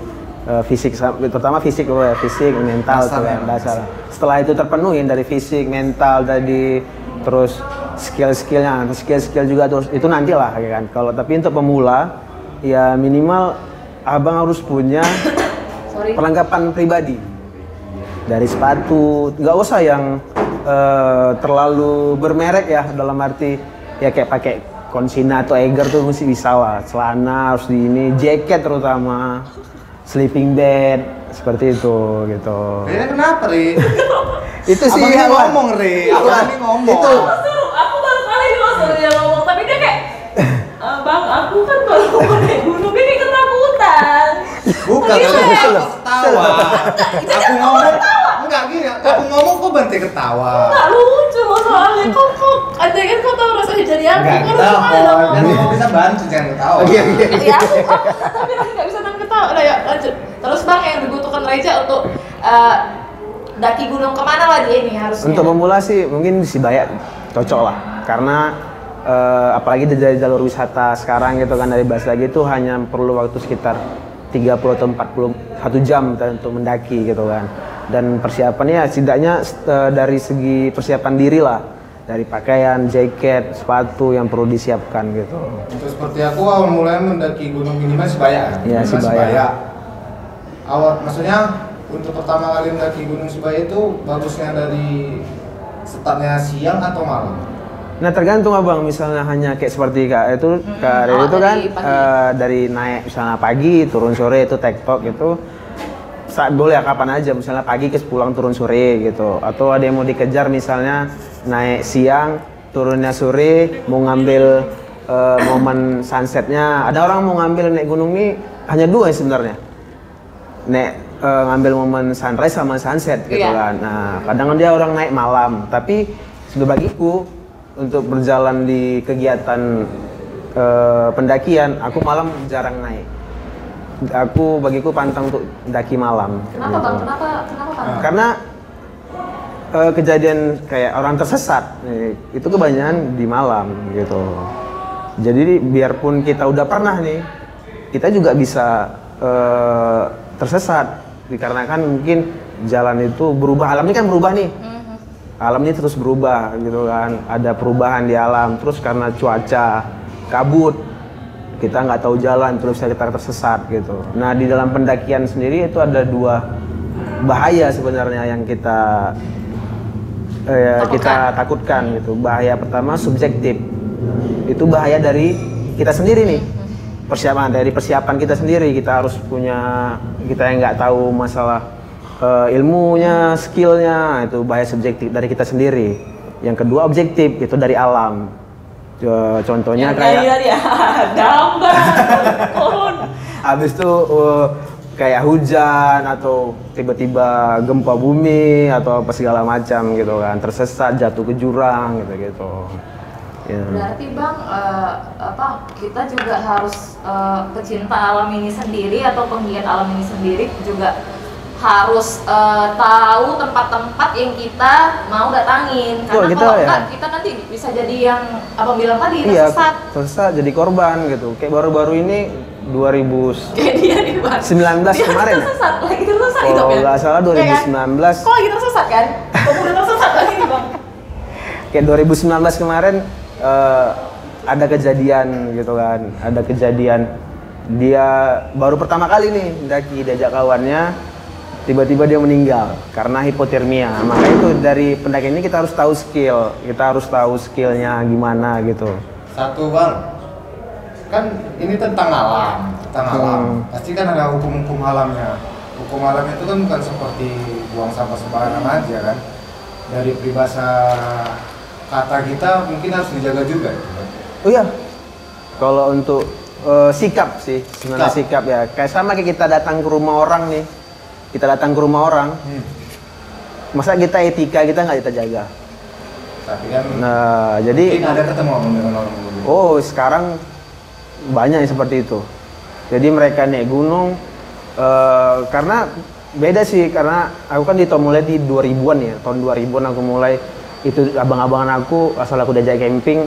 fisik, terutama fisik dulu ya, fisik, mental, dasar. Setelah itu terpenuhi dari fisik, mental tadi, terus skill juga terus itu nantilah ya kan. Kalau tapi untuk pemula ya minimal abang harus punya perlengkapan pribadi. Dari sepatu, nggak usah yang terlalu bermerek ya, dalam arti ya kayak pakai Consina atau Eiger tuh mesti bisa lah. Celana harus di ini, jaket terutama, sleeping bag seperti itu gitu. Ini kenapa, Ri? Itu sih Abang ya, ngomong, Ri. Abang ini ngomong. Itu Aku baru kali ini suruh dia ngomong, tapi dia kayak Bang, aku kan baru mau naik gunung, dia kayak ketakutan. Bukan, aku ketawa. Aku ngomong, enggak gini, aku ngomong kok berhenti ketawa. Nggak lucu loh soalnya, kok ada kan kau tahu rasanya jadi aku. Enggak Kok ketawa, lucu kan kamu bisa bantu, jangan ketawa. Oke. Ya aku, tapi lagi nggak bisa nahan ketawa. Udah ya lanjut. Terus Bang yang dibutuhkan Reja untuk daki gunung kemana lah dia ini harusnya? Untuk pemula sih mungkin di Sibayak cocok lah, karena apalagi dari jalur wisata sekarang gitu kan, dari Bas lagi itu hanya perlu waktu sekitar 30 atau 41 jam untuk mendaki gitu kan. Dan persiapannya setidaknya dari segi persiapan diri lah, dari pakaian, jaket, sepatu yang perlu disiapkan gitu. Untuk seperti aku awal mulai mendaki gunung minimal Sibaya kan? Iya, Minimal Sibaya. Awal maksudnya untuk pertama kali mendaki gunung Sibaya itu bagusnya dari startnya siang atau malam? Nah tergantung abang, misalnya hanya kayak seperti kak itu kak Riri itu kan dari naik misalnya pagi turun sore itu tektok gitu, saat boleh kapan aja, misalnya pagi ke pulang turun sore gitu, atau ada yang mau dikejar misalnya naik siang turunnya sore mau ngambil momen sunsetnya. Ada orang mau ngambil naik gunung ini hanya dua sebenarnya, ngambil momen sunrise sama sunset gitu kan. Nah kadang dia orang naik malam, tapi sudah bagiku untuk berjalan di kegiatan pendakian aku malam jarang naik. Bagiku pantang untuk daki malam. Kenapa gitu. Bang? Kenapa Bang? Karena kejadian kayak orang tersesat itu kebanyakan di malam gitu. Jadi biarpun kita udah pernah nih, kita juga bisa tersesat dikarenakan mungkin jalan itu berubah, alam ini kan berubah nih. Alam ini terus berubah gitu kan, ada perubahan di alam, terus karena cuaca kabut kita nggak tahu jalan, terus kita tersesat gitu. Nah di dalam pendakian sendiri itu ada dua bahaya sebenarnya yang kita takutkan gitu. Bahaya pertama subjektif, itu bahaya dari kita sendiri nih, persiapan kita sendiri. Kita harus punya, kita yang nggak tahu masalah ilmunya, skillnya, itu bahaya subjektif dari kita sendiri. Yang kedua objektif, itu dari alam. Contohnya kayak habis itu kayak hujan atau tiba-tiba gempa bumi atau apa segala macam gitu kan, tersesat, jatuh ke jurang gitu. Ya. Berarti Bang, kita juga harus pecinta alam ini sendiri atau penggiat alam ini sendiri juga harus tahu tempat-tempat yang kita mau datangin, karena kalau enggak kita nanti bisa jadi yang abang bilang tadi, tersesat jadi korban gitu. Kayak baru-baru ini 2019 kemarin tersesat lagi tersesat itu kalau nggak salah 2019 kok lagi tersesat kan? Kok udah tersesat lagi nih Bang? Kayak 2019 kemarin ada kejadian gitu kan, ada kejadian dia baru pertama kali nih mendaki, diajak kawannya, tiba-tiba dia meninggal karena hipotermia. Maka itu dari pendakian ini kita harus tahu skill, kita harus tahu skillnya gimana gitu. Satu Bang, kan ini tentang alam, pasti kan ada hukum-hukum alamnya. Hukum alamnya itu kan bukan seperti buang sampah sembarangan aja kan. Dari peribahasa kata kita mungkin harus dijaga juga gitu kan. Oh iya, kalau untuk sikap sih, sebenarnya sikap ya. Kayak sama kayak kita datang ke rumah orang nih, masa kita etika kita nggak kita jaga. Tapi kan jadi mungkin ada ketemu dengan orang dulu. Oh sekarang banyak yang seperti itu. Jadi mereka naik gunung karena beda sih, karena aku kan mulai di 2000-an ya, tahun 2000-an aku mulai. Itu abang-abangan aku, asal aku diajak camping,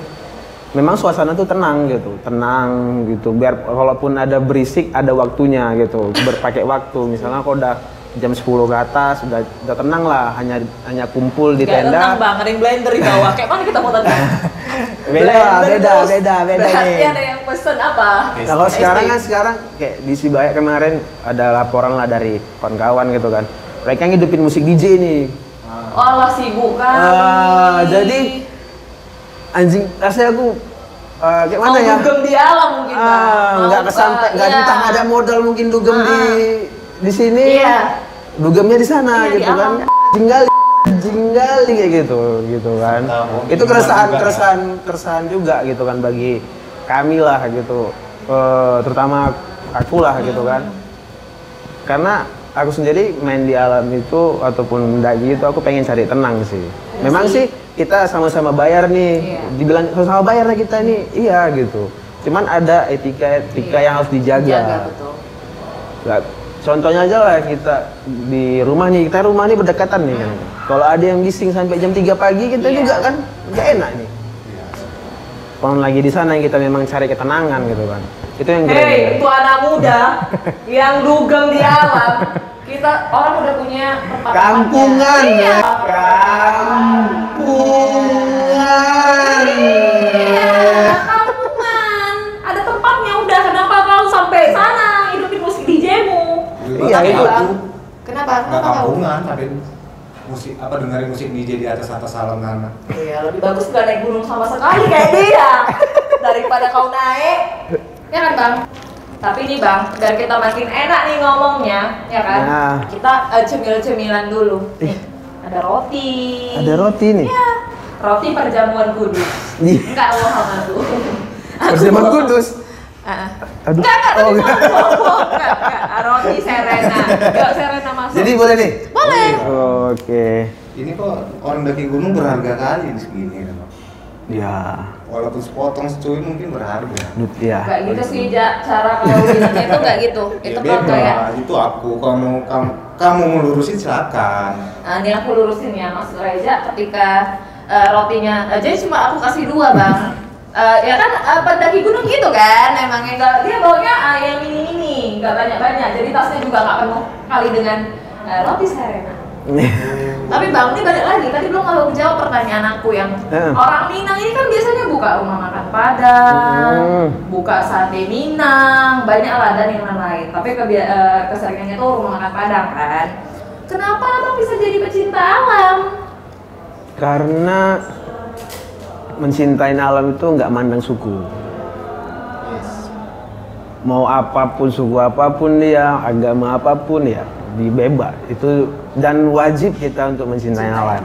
memang suasana tuh tenang gitu, biar kalaupun ada berisik ada waktunya gitu, berpakai waktu. Misalnya kalau udah jam 10 ke atas udah tenang lah, hanya kumpul di tenda. Tenang Bang, ada yang blender di bawah, kayak mana kita mau tenang? beda Berarti nih. ada yang pesen apa? Nah, kalau sekarang kayak di Sibaya kemarin ada laporan lah dari kawan-kawan gitu kan, mereka ngidupin musik DJ nih. Allah sibuk kan. Jadi anjing, rasanya aku kayak mana ya? Dugem di alam mungkin Bang. Nggak kesampai, nggak entah nggak ada modal mungkin dugem di sini. Iya. Dugemnya di sana gitu kan. Jinggali kayak gitu kan. Itu keresahan juga gitu kan bagi kami lah gitu. Terutama aku lah gitu kan. Karena aku sendiri main di alam itu ataupun mendaki itu aku pengen cari tenang sih. Memang sih kita sama-sama bayar nih, dibilang sama-sama bayar lah kita nih, iya gitu. Cuman ada etika yang harus dijaga. Betul. Nah, contohnya aja lah kita di rumah nih berdekatan nih kan. Kalau ada yang bising sampai jam 3 pagi kita juga kan nggak enak nih. Kalau lagi di sana yang kita memang cari ketenangan gitu kan. Itu yang itu anak muda yang dugem di alam. kita orang udah punya tempat Kampungan iya. ya. Kampungan. Iya, kampungan. Ada tempatnya udah, kenapa kau sampai sana hidupin musik DJ-mu? Iya, itu. Kenapa? Nggak Kenapa kau? kampungan, tapi musik apa dengerin musik DJ di atas alam sana. Iya, lebih bagus gak naik gunung sama sekali kayak dia daripada kau naik. Ya kan Bang? Tapi nih Bang, biar kita makin enak nih ngomongnya, ya kan? Nah. Kita cemil-cemilan dulu. Nih, ada roti. Ada roti nih. Iya, roti perjamuan kudus. Ih. Enggak bohong aku. Perjamuan kudus. Aduh. Enggak, Oh, enggak. Enggak. Roti Serena. Yuk Serena masuk. Jadi boleh nih? Boleh. Oke. Ini kok orang daki gunung berharga kali di segini kan? Ya. Walaupun sepotong secuil mungkin berharga. Ya. Enggak gitu sih, Ja. Cara kalau bilangnya itu enggak gitu. Itu Ya kan kayak beda, itu aku. Kamu melurusin silakan. nah, ini aku lurusin ya Mas Reza ketika rotinya jadi cuma aku kasih 2 Bang. Ya kan pendaki gunung gitu kan, emangnya enggak dia baunya yang mini-mini, enggak banyak-banyak. Jadi tasnya juga enggak penuh kali dengan roti Serena. Tapi Bang, ini balik lagi, tadi belum kalau jawab pertanyaan aku yang orang Minang ini kan biasanya buka rumah makan Padang, buka sate Minang, banyak lah dan yang lain. Tapi keseringannya tuh rumah makan Padang kan. Kenapa Abang bisa jadi pecinta alam? Karena mencintai alam itu nggak mandang suku. Mau apapun, suku apapun dia, agama apapun ya, bebas itu, dan wajib kita untuk mencintai alam,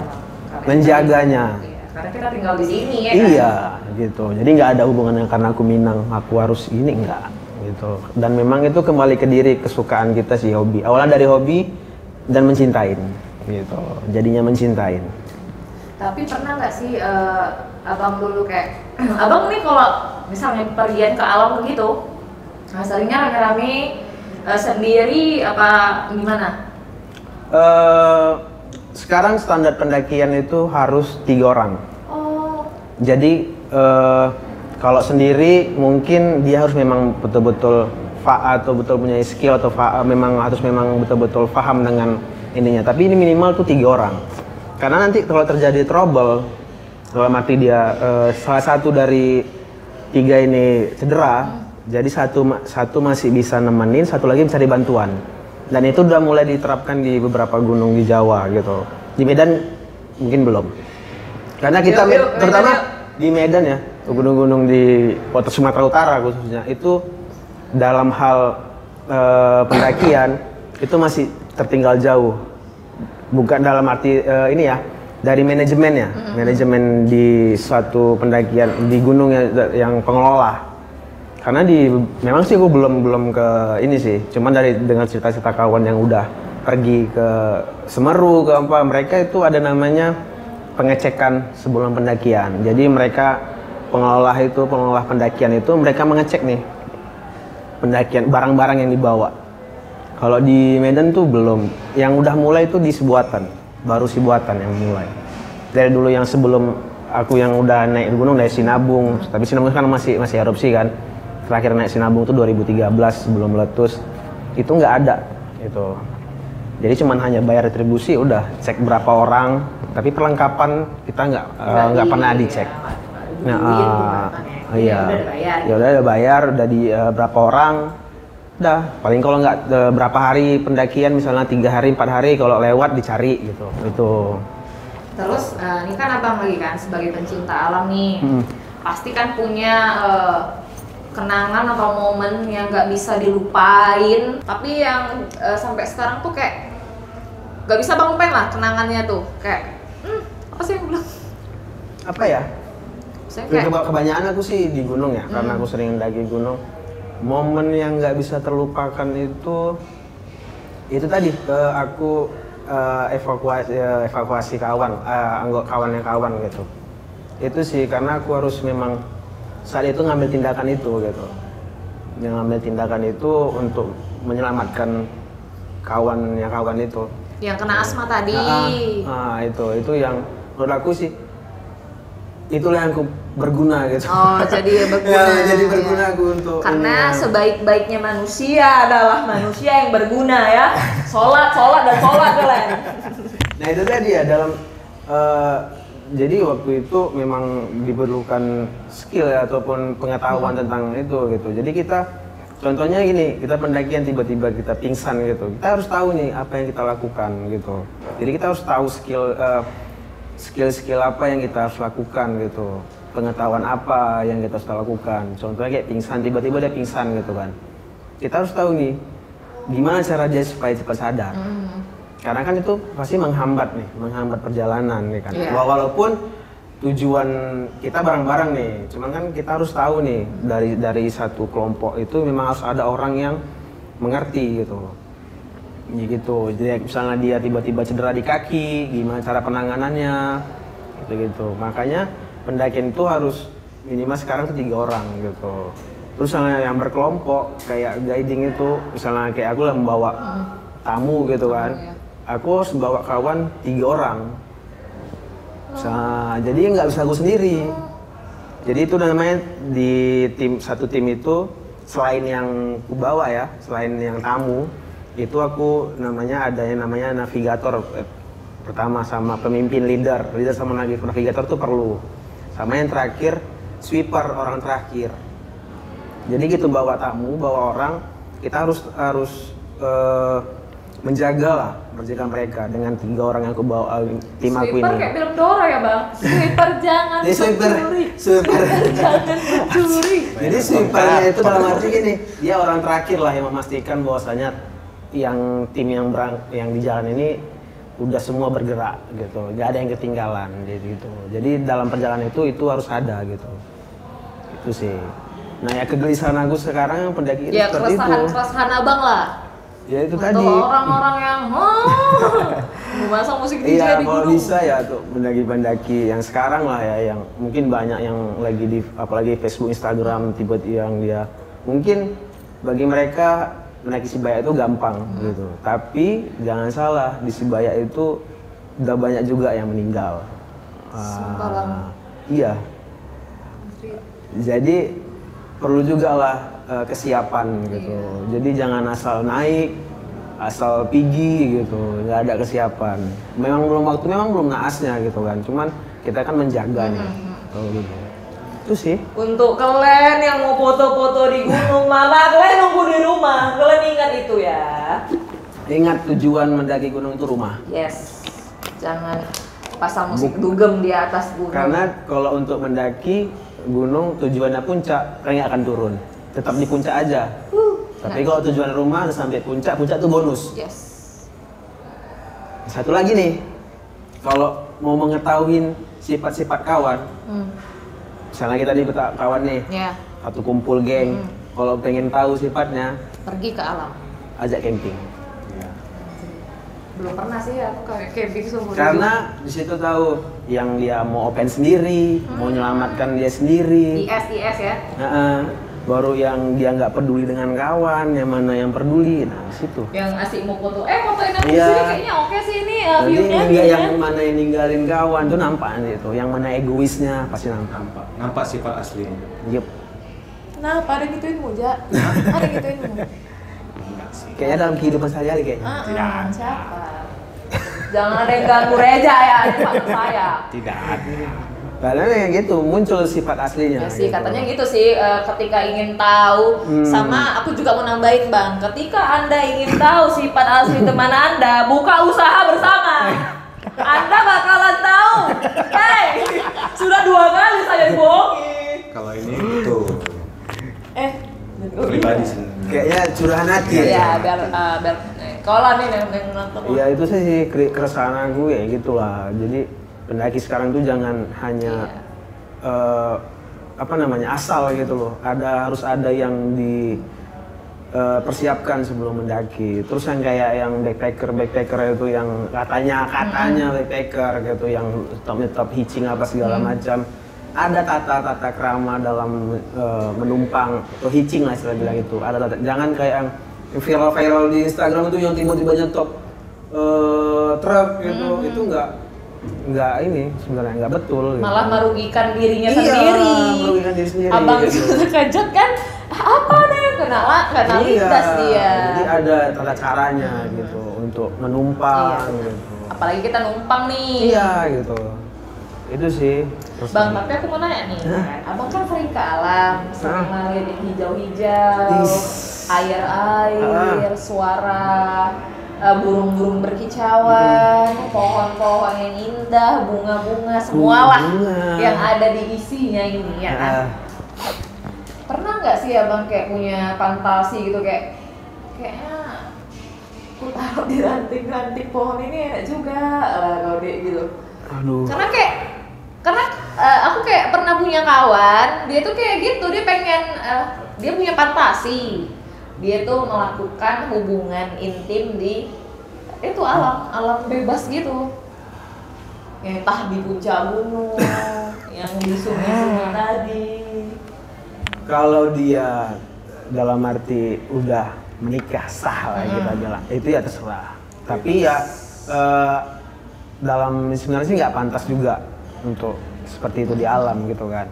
menjaganya. Karena kita tinggal di sini ya kan? Iya, gitu. Jadi nggak ada hubungannya karena aku Minang, aku harus ini, enggak gitu. Dan memang itu kembali ke diri, kesukaan kita sih, hobi. Awalnya dari hobi dan mencintain, gitu. Jadinya mencintain. Tapi pernah nggak sih Abang dulu kayak, Abang nih kalau misalnya pergian ke alam begitu, seringnya rame-rame sendiri apa gimana? Sekarang standar pendakian itu harus 3 orang. Oh. Jadi kalau sendiri mungkin dia harus memang betul-betul atau betul punya skill atau memang betul-betul paham dengan ininya. Tapi ini minimal tuh 3 orang. Karena nanti kalau terjadi trouble, kalau mati dia salah satu dari 3 ini cedera, jadi satu masih bisa nemenin, satu lagi bisa bantuan. Dan itu udah mulai diterapkan di beberapa gunung di Jawa gitu. Di Medan mungkin belum. Karena kita terutama di Medan ya, gunung-gunung di kota Sumatera Utara khususnya, itu dalam hal pendakian itu masih tertinggal jauh. Bukan dalam arti ini ya, dari manajemennya, manajemen di suatu pendakian di gunung yang pengelola. Karena memang sih gue belum ke ini sih, cuman dengan cerita-cerita kawan yang udah pergi ke Semeru, ke apa, mereka itu ada namanya pengecekan sebelum pendakian. Jadi mereka pengelola pendakian itu mereka mengecek nih pendakian barang-barang yang dibawa. Kalau di Medan tuh belum, yang udah mulai itu di Sibuatan, baru Sibuatan yang mulai. Dari dulu yang sebelum aku yang udah naik gunung dari Sinabung, tapi Sinabung kan masih erupsi kan. Terakhir naik Sinabung itu 2013 sebelum meletus, itu nggak ada itu. Jadi cuman hanya bayar retribusi, udah cek berapa orang, tapi perlengkapan kita nggak pernah dicek. Iya, ya udah bayar, udah di berapa orang, udah paling kalau nggak berapa hari pendakian, misalnya 3 hari 4 hari, kalau lewat dicari gitu. Itu. Terus ini kan Abang lagi kan sebagai pencinta alam nih, pasti kan punya kenangan atau momen yang nggak bisa dilupain, tapi yang sampai sekarang tuh kayak nggak bisa Bang lupain lah kenangannya tuh, kayak apa sih yang bilang? Apa ya? Kayak Kebanyakan aku sih di gunung ya, karena aku sering mendaki gunung. Momen yang nggak bisa terlupakan itu tadi aku evakuasi kawan, kawan gitu. Itu sih karena aku harus memang saat itu ngambil tindakan itu gitu. Ngambil tindakan itu untuk menyelamatkan kawan itu. Yang kena asma tadi. Itu yang menurut aku sih itulah yang aku berguna gitu. Oh, jadi berguna. Ya, jadi berguna aku untuk karena ini, sebaik-baiknya manusia adalah manusia yang berguna ya. Sholat dan sholat kalian. Nah itu tadi ya dalam jadi waktu itu memang diperlukan skill ya, ataupun pengetahuan tentang itu gitu. Jadi kita contohnya gini, kita pendakian tiba-tiba kita pingsan gitu. Kita harus tahu nih apa yang kita lakukan gitu. Jadi kita harus tahu skill apa yang kita harus lakukan gitu. Pengetahuan apa yang kita harus lakukan. Contohnya kayak pingsan, tiba-tiba dia pingsan gitu kan. Kita harus tahu nih gimana cara dia supaya cepat sadar. Karena kan itu pasti menghambat perjalanan nih kan. Yeah. Walaupun tujuan kita bareng-bareng nih, cuman kan kita harus tahu nih dari satu kelompok itu memang harus ada orang yang mengerti gitu. Gitu. Jadi misalnya dia tiba-tiba cedera di kaki, gimana cara penanganannya, gitu. Makanya pendakian itu harus minimal sekarang tuh 3 orang gitu. Terus yang berkelompok kayak guiding itu, misalnya kayak aku lah membawa tamu gitu kan. Aku harus bawa kawan 3 orang. Jadi nggak bisa aku sendiri. Jadi itu namanya di satu tim itu selain yang aku bawa ya, selain yang tamu, itu aku ada yang namanya navigator pertama sama pemimpin leader sama navigator tuh perlu. Sama yang terakhir sweeper, orang terakhir. Jadi gitu bawa tamu, bawa orang, kita harus menjaga mereka dengan 3 orang yang aku bawa tim aku ini. Sweeper kayak film Dora ya bang. Sweeper jangan mencuri. Sweeper Jangan mencuri. Jadi sweepernya itu dalam arti gini, dia orang terakhir lah yang memastikan bahwasanya yang tim yang di jalan ini udah semua bergerak gitu, nggak ada yang ketinggalan gitu. Jadi dalam perjalanan itu harus ada gitu. Itu sih. Nah ya kegelisahan aku sekarang yang pendaki itu Ya seperti itu. keresahan abang lah. Ya itu Untuk tadi. orang-orang yang mau masang musik DJ Iya, di kalau gunung. bisa ya tuh pendaki-pendaki yang sekarang lah ya, yang mungkin banyak yang lagi apalagi Facebook, Instagram, tiba-tiba yang dia mungkin bagi mereka mendaki Sibaya itu gampang gitu. Tapi jangan salah, di Sibaya itu udah banyak juga yang meninggal. Sumpah, Bang. Iya. Jadi perlu juga lah kesiapan gitu. Jadi jangan asal naik, asal pergi gitu, nggak ada kesiapan. Memang belum naasnya gitu kan. Cuman kita kan menjaga nih. Gitu. Itu sih. Untuk kalian yang mau foto-foto di gunung, mama kalian nunggu di rumah. Kalian ingat itu ya. Ingat tujuan mendaki gunung itu rumah. Yes. Jangan pasang musik dugem di atas gunung. Karena kalau untuk mendaki gunung tujuannya puncak, kalian akan turun. Tetap di puncak aja. Tapi kalau tujuan rumah udah sampai puncak tuh bonus. Yes. Satu lagi nih, kalau mau mengetahui sifat-sifat kawan, misalnya kita nih kawan nih, Ya. satu kumpul geng, kalau pengen tahu sifatnya, Pergi ke alam. ajak camping. Belum pernah sih aku kayak camping seumur hidup. Karena di situ tahu yang dia mau open sendiri, mau menyelamatkan dia sendiri. IS ya. Baru yang dia nggak peduli dengan kawan, yang mana yang peduli, nah di situ. Yang asik mau foto. Fotoin aku Iya. sini kayaknya oke sih ini Jadi view-nya yang mana yang ninggalin kawan tuh nampak gitu, yang mana egoisnya pasti nampak. Nampak sifat aslinya. Yup. Nah, ada gituin Muja. Ada gituin Muja. Enggak sih. Kayaknya dalam kehidupan sehari-hari kayaknya. Tidak ada. Siapa? Jangan ada yang ganggu Reja ya, ini partner saya. Tidak ada. Karena kayak gitu muncul sifat aslinya. Ya sih, katanya gitu sih, ketika ingin tahu, sama aku juga mau nambahin bang, ketika anda ingin tahu sifat asli teman anda, buka usaha bersama, anda bakalan tahu. Hey, sudah 2 kali saya dibohongin. Kalau ini itu Pribadi pribadi sih. Kayaknya curahan hati ya, ya. biar kalau nih yang nonton. Iya itu sih keresahan aku ya gitulah. Jadi pendaki sekarang tuh jangan hanya asal gitu loh. Harus ada yang persiapkan sebelum mendaki. Terus yang kayak yang backpacker itu yang katanya backpacker gitu, yang top hitching apa segala macam. Ada tata krama dalam menumpang atau hitching lah istilah bilang itu. Ada tata. Jangan kayak yang viral di Instagram itu yang tiba-tiba nyetop truk gitu. Itu enggak. nggak ini sebenarnya nggak betul. Malah gitu. merugikan dirinya Iya, sendiri. merugikan diri sendiri. Abang gitu. itu terkejut kan? Apa deh kena lindas dia. Jadi ada tata caranya gitu untuk menumpang Iya. gitu. Apalagi kita numpang nih. Iya gitu. Itu sih. Terus Bang, tapi aku mau nanya nih, kan? Abang kan sering ke alam, sering ngeliat yang hijau-hijau, air-air, suara burung-burung berkicauan, pohon-pohon yang indah, bunga-bunga, semualah yang ada di isinya ini ya kan. Pernah nggak sih abang kayak punya fantasi gitu kayaknya aku taruh di ranting-ranting pohon ini enak juga kalau dia gitu. Aduh. Karena aku kayak pernah punya kawan, dia tuh kayak gitu, dia pengen dia punya fantasi. Dia tuh melakukan hubungan intim di itu alam bebas gitu. Yang entah di puncak gunung, yang di sungai-sungai tadi. Kalau dia dalam arti udah menikah sah lah kita bilang, itu ya terserah. Tapi ya dalam sebenarnya sih nggak pantas juga untuk seperti itu di alam gitu kan.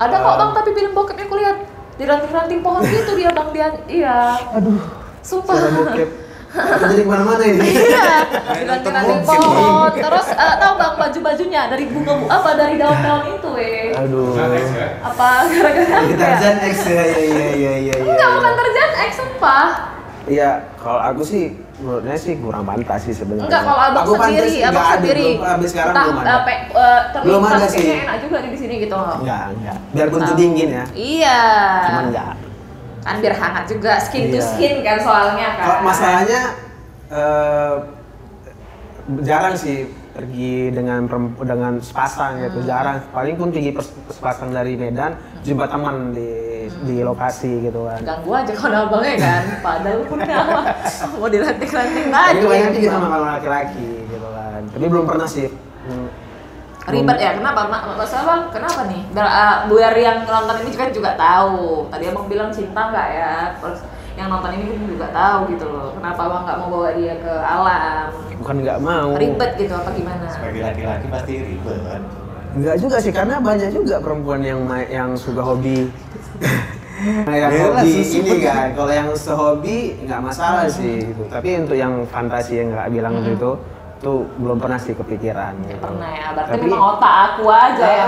Ada kok bang, tapi film bokepnya aku lihat di ranting-ranting pohon gitu dia bang, dia iya. Aduh, sumpah. suara bokep. Aku jadi kemana-mana ini. Iya, di ranting-ranting pohon. Terus tahu bang baju-bajunya dari bunga apa dari daun-daun itu Aduh. Apa gara-gara apa ya? Tarzan X ya. Enggak, bukan Tarzan X, sumpah. Iya, kalau aku sih menurutnya sih kurang pantas sih sebenarnya. Enggak, kalau abang Aku pantas sendiri, nggak abang ada, sendiri. sampai sekarang Entah, belum ada. Belum terlintas ada sih. kayaknya enak juga di sini gitu. Enggak. Biarpun itu Tahu. dingin ya. Iya. Cuman enggak. Kan biar hangat juga, skin to Iya. skin kan soalnya kan. Kalau masalahnya jarang sih pergi dengan sepasang gitu, jarang. Paling pun pergi sepasang dari Medan, jumpa teman di lokasi gitu kan. Ganggu aja kalau abangnya kan, padahal pun mau dilantik-lantik Tapi tadi. kebanyakan juga sama kalau laki-laki gitu kan. Tapi belum pernah sih. Ribet ya, kenapa? Masalah bang, kenapa nih? Biar yang nonton ini juga tahu. Tadi abang bilang cinta nggak ya? Terus yang nonton ini pun juga tahu gitu loh. Kenapa abang nggak mau bawa dia ke alam? Bukan nggak mau. Ribet gitu apa gimana? Sebagai laki-laki pasti ribet kan. Enggak juga sih, karena banyak juga perempuan yang suka hobi. Yang Yalah, hobi susu ini bener. kan, kalau yang sehobi nggak masalah sih. Gitu. Tapi untuk yang fantasi yang nggak bilang itu tuh belum pernah sih kepikiran. Ya Gitu. pernah ya, berarti Tapi- memang otak aku aja ya.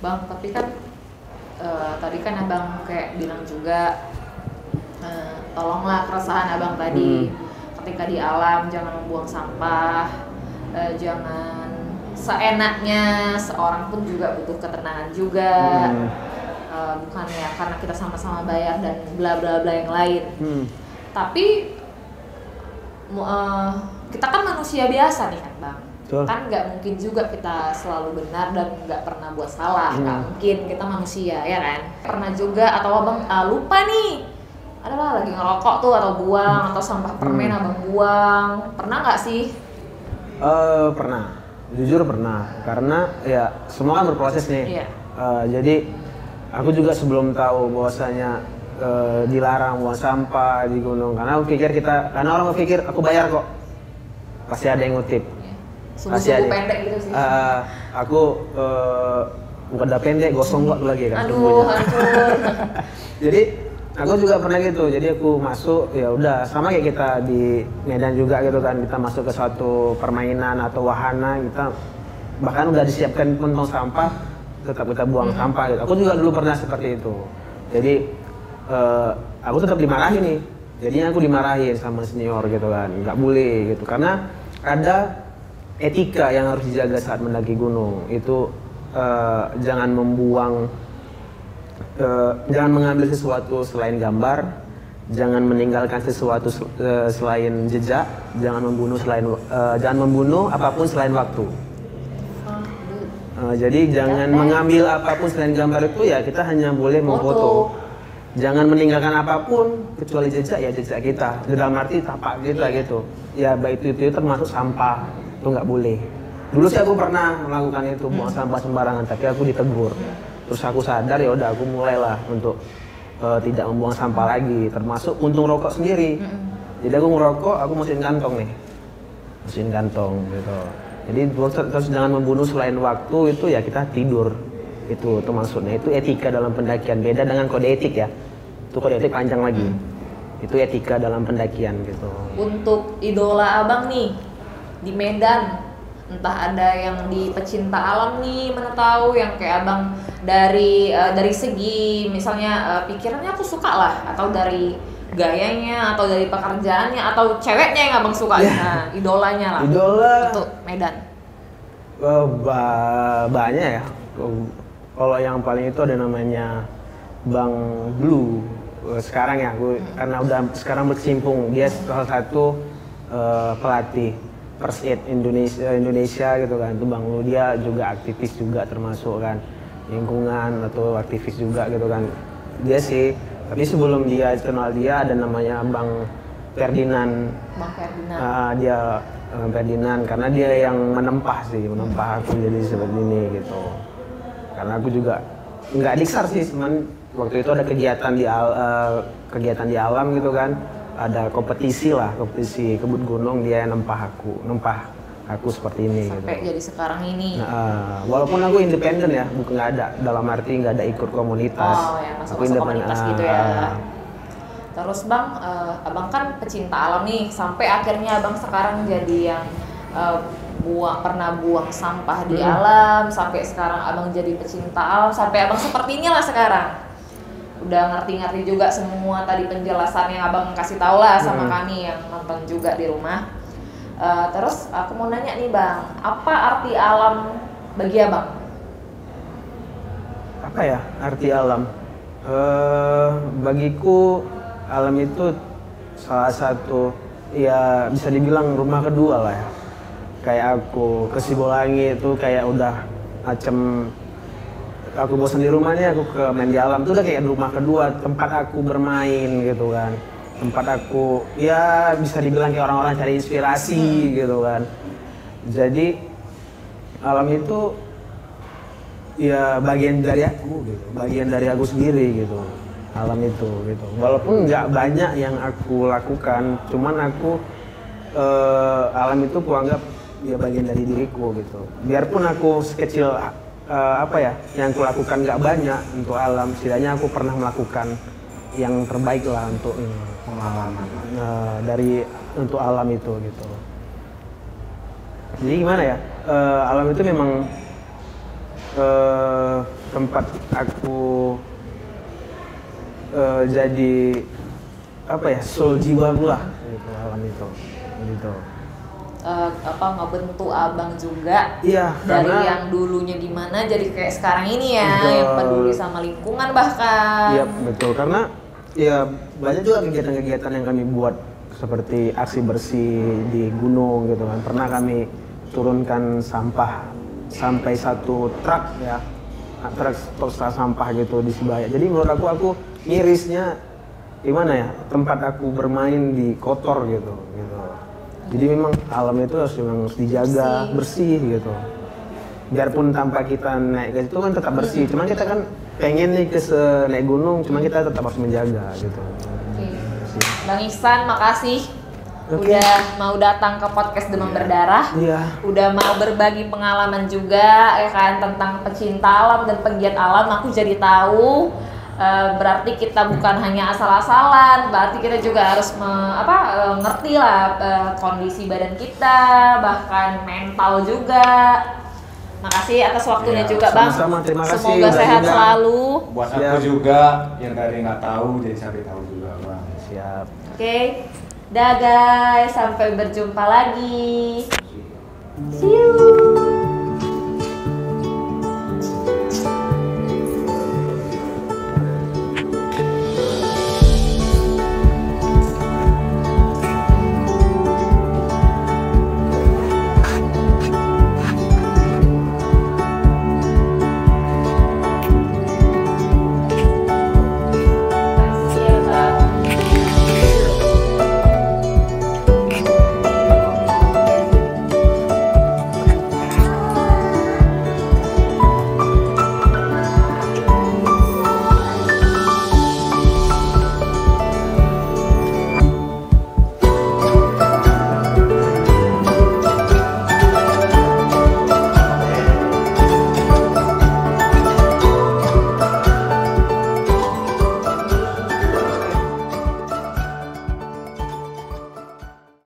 Bang, tapi kan tadi kan abang kayak bilang juga tolonglah keresahan abang tadi ketika di alam jangan membuang sampah, jangan seenaknya, seorang pun juga butuh ketenangan juga, bukan ya karena kita sama-sama bayar dan bla bla bla yang lain. Tapi kita kan manusia biasa nih kan bang. Betul. Kan nggak mungkin juga kita selalu benar dan nggak pernah buat salah, nggak mungkin, kita manusia ya kan. Pernah juga atau abang lupa nih, adalah lagi ngerokok tuh atau buang atau sampah permen abang buang, pernah nggak sih? Pernah, jujur pernah, karena ya semua kan berproses nih. Iya. Jadi aku juga sebelum tahu bahwasanya dilarang buang sampah di gunung, karena orang berpikir aku bayar kok, pasti ada yang ngutip. Subuh-subuh pendek gitu sih. Aku bukan udah pendek, gosong kok lagi kan. Aduh, sumbunya. hancur. Jadi aku juga pernah gitu. Jadi aku masuk, ya udah sama kayak kita di Medan juga gitu kan. Kita masuk ke suatu permainan atau wahana, kita bahkan udah disiapkan pun tong sampah, tetap kita buang sampah gitu. Aku juga dulu pernah seperti itu. Jadi aku tetap dimarahin nih. Jadinya aku dimarahin sama senior gitu kan. Nggak boleh gitu. Karena ada etika yang harus dijaga saat mendaki gunung. Itu jangan mengambil sesuatu selain gambar, jangan meninggalkan sesuatu selain jejak, jangan membunuh apapun selain waktu. Jadi jangan mengambil apapun selain gambar itu, ya kita hanya boleh memfoto. Jangan meninggalkan apapun kecuali jejak, ya jejak kita. Dalam arti tapak kita gitu. Ya baik itu termasuk sampah, itu nggak boleh. Dulu sih aku pernah melakukan itu, buang sampah sembarangan, tapi aku ditegur. Terus aku sadar, ya udah aku mulailah untuk tidak membuang sampah lagi, termasuk puntung rokok sendiri. Jadi aku ngerokok, aku masukin kantong nih. mesin gantong gitu. Jadi terus dengan membunuh selain waktu itu ya kita tidur. Itu maksudnya, itu etika dalam pendakian, beda dengan kode etik ya. Itu kode etik panjang lagi. Itu etika dalam pendakian gitu. Untuk idola abang nih di Medan, entah ada yang di pecinta alam nih, mana tahu yang kayak abang dari segi misalnya pikirannya aku suka lah, atau dari gayanya, atau dari pekerjaannya, atau ceweknya yang abang suka, nah idolanya lah. Idola untuk Medan. Banyak ya. Kalau yang paling itu ada namanya Bang Blue. Sekarang ya, karena udah sekarang berkecimpung, dia salah satu pelatih First Aid Indonesia gitu kan. Itu Bang Blue, dia juga aktivis juga termasuk kan lingkungan atau aktivis juga gitu kan. Dia sih, tapi sebelum dia kenal dia ada namanya Bang Ferdinand. Bang Ferdinand. Dia Bang Ferdinand karena dia yang menempa aku jadi seperti ini gitu. Karena aku juga nggak diksar sih, cuman waktu itu ada kegiatan di alam gitu kan, ada kompetisi kebun gunung, dia yang nempah aku seperti ini sampai gitu. Jadi sekarang ini. Walaupun aku independen ya, bukan nggak ada, dalam arti nggak ada ikut komunitas. Ya, aku komunitas gitu ya. Terus Bang, abang kan pecinta alam nih, sampai akhirnya abang sekarang jadi yang pernah buang sampah di alam, sampai sekarang abang jadi pecinta alam, sampai abang seperti inilah sekarang. Udah ngerti-ngerti juga semua tadi penjelasan yang abang kasih tahu lah sama kami yang nonton juga di rumah. Terus aku mau nanya nih Bang, apa arti alam bagi abang? Apa ya arti alam? Bagiku alam itu salah satu, ya bisa dibilang rumah kedua lah ya. Kayak aku ke Sibolangit itu kayak udah macam aku bosan di rumahnya, aku ke main di alam itu udah kayak rumah kedua, tempat aku bermain gitu kan, tempat aku ya bisa dibilang kayak orang-orang cari inspirasi gitu kan. Jadi alam itu ya bagian dari aku gitu, bagian dari aku sendiri gitu, alam itu gitu. Walaupun nggak banyak yang aku lakukan, cuman aku alam itu kuanggap ya bagian dari diriku gitu. Biarpun aku sekecil yang aku lakukan nggak banyak untuk alam, setidaknya aku pernah melakukan yang terbaik lah untuk pengalaman untuk alam itu gitu. Jadi gimana ya, alam itu memang tempat aku jadi soul jiwaku lah gitu, alam itu gitu. Ngebentuk abang juga, dari karena, yang dulunya gimana jadi kayak sekarang ini ya, yang peduli sama lingkungan bahkan. Iya betul, karena ya banyak juga kegiatan-kegiatan yang kami buat seperti aksi bersih di gunung gitu kan. Pernah kami turunkan sampah sampai 1 truk ya, truk sampah gitu di Sibaya. Jadi menurut aku mirisnya gimana ya, tempat aku bermain di kotor gitu. Jadi memang alam itu harus dijaga bersih gitu. Biarpun tanpa kita naik ke situ kan tetap bersih. Cuman kita kan pengen nih naik gunung, cuman kita tetap harus menjaga gitu. Bang Ihsan, makasih udah mau datang ke podcast Demam Berdarah. Udah mau berbagi pengalaman juga ya kan tentang pecinta alam dan penggiat alam. Aku jadi tahu berarti kita bukan hanya asal-asalan, berarti kita juga harus ngerti lah kondisi badan kita, bahkan mental juga. Makasih atas waktunya juga Bang. Sama-sama, terima kasih. Semoga sehat selalu. Buat aku juga yang tadi nggak tahu jadi sampai tahu juga Bang. Siap. Oke, dah guys, sampai berjumpa lagi. See you.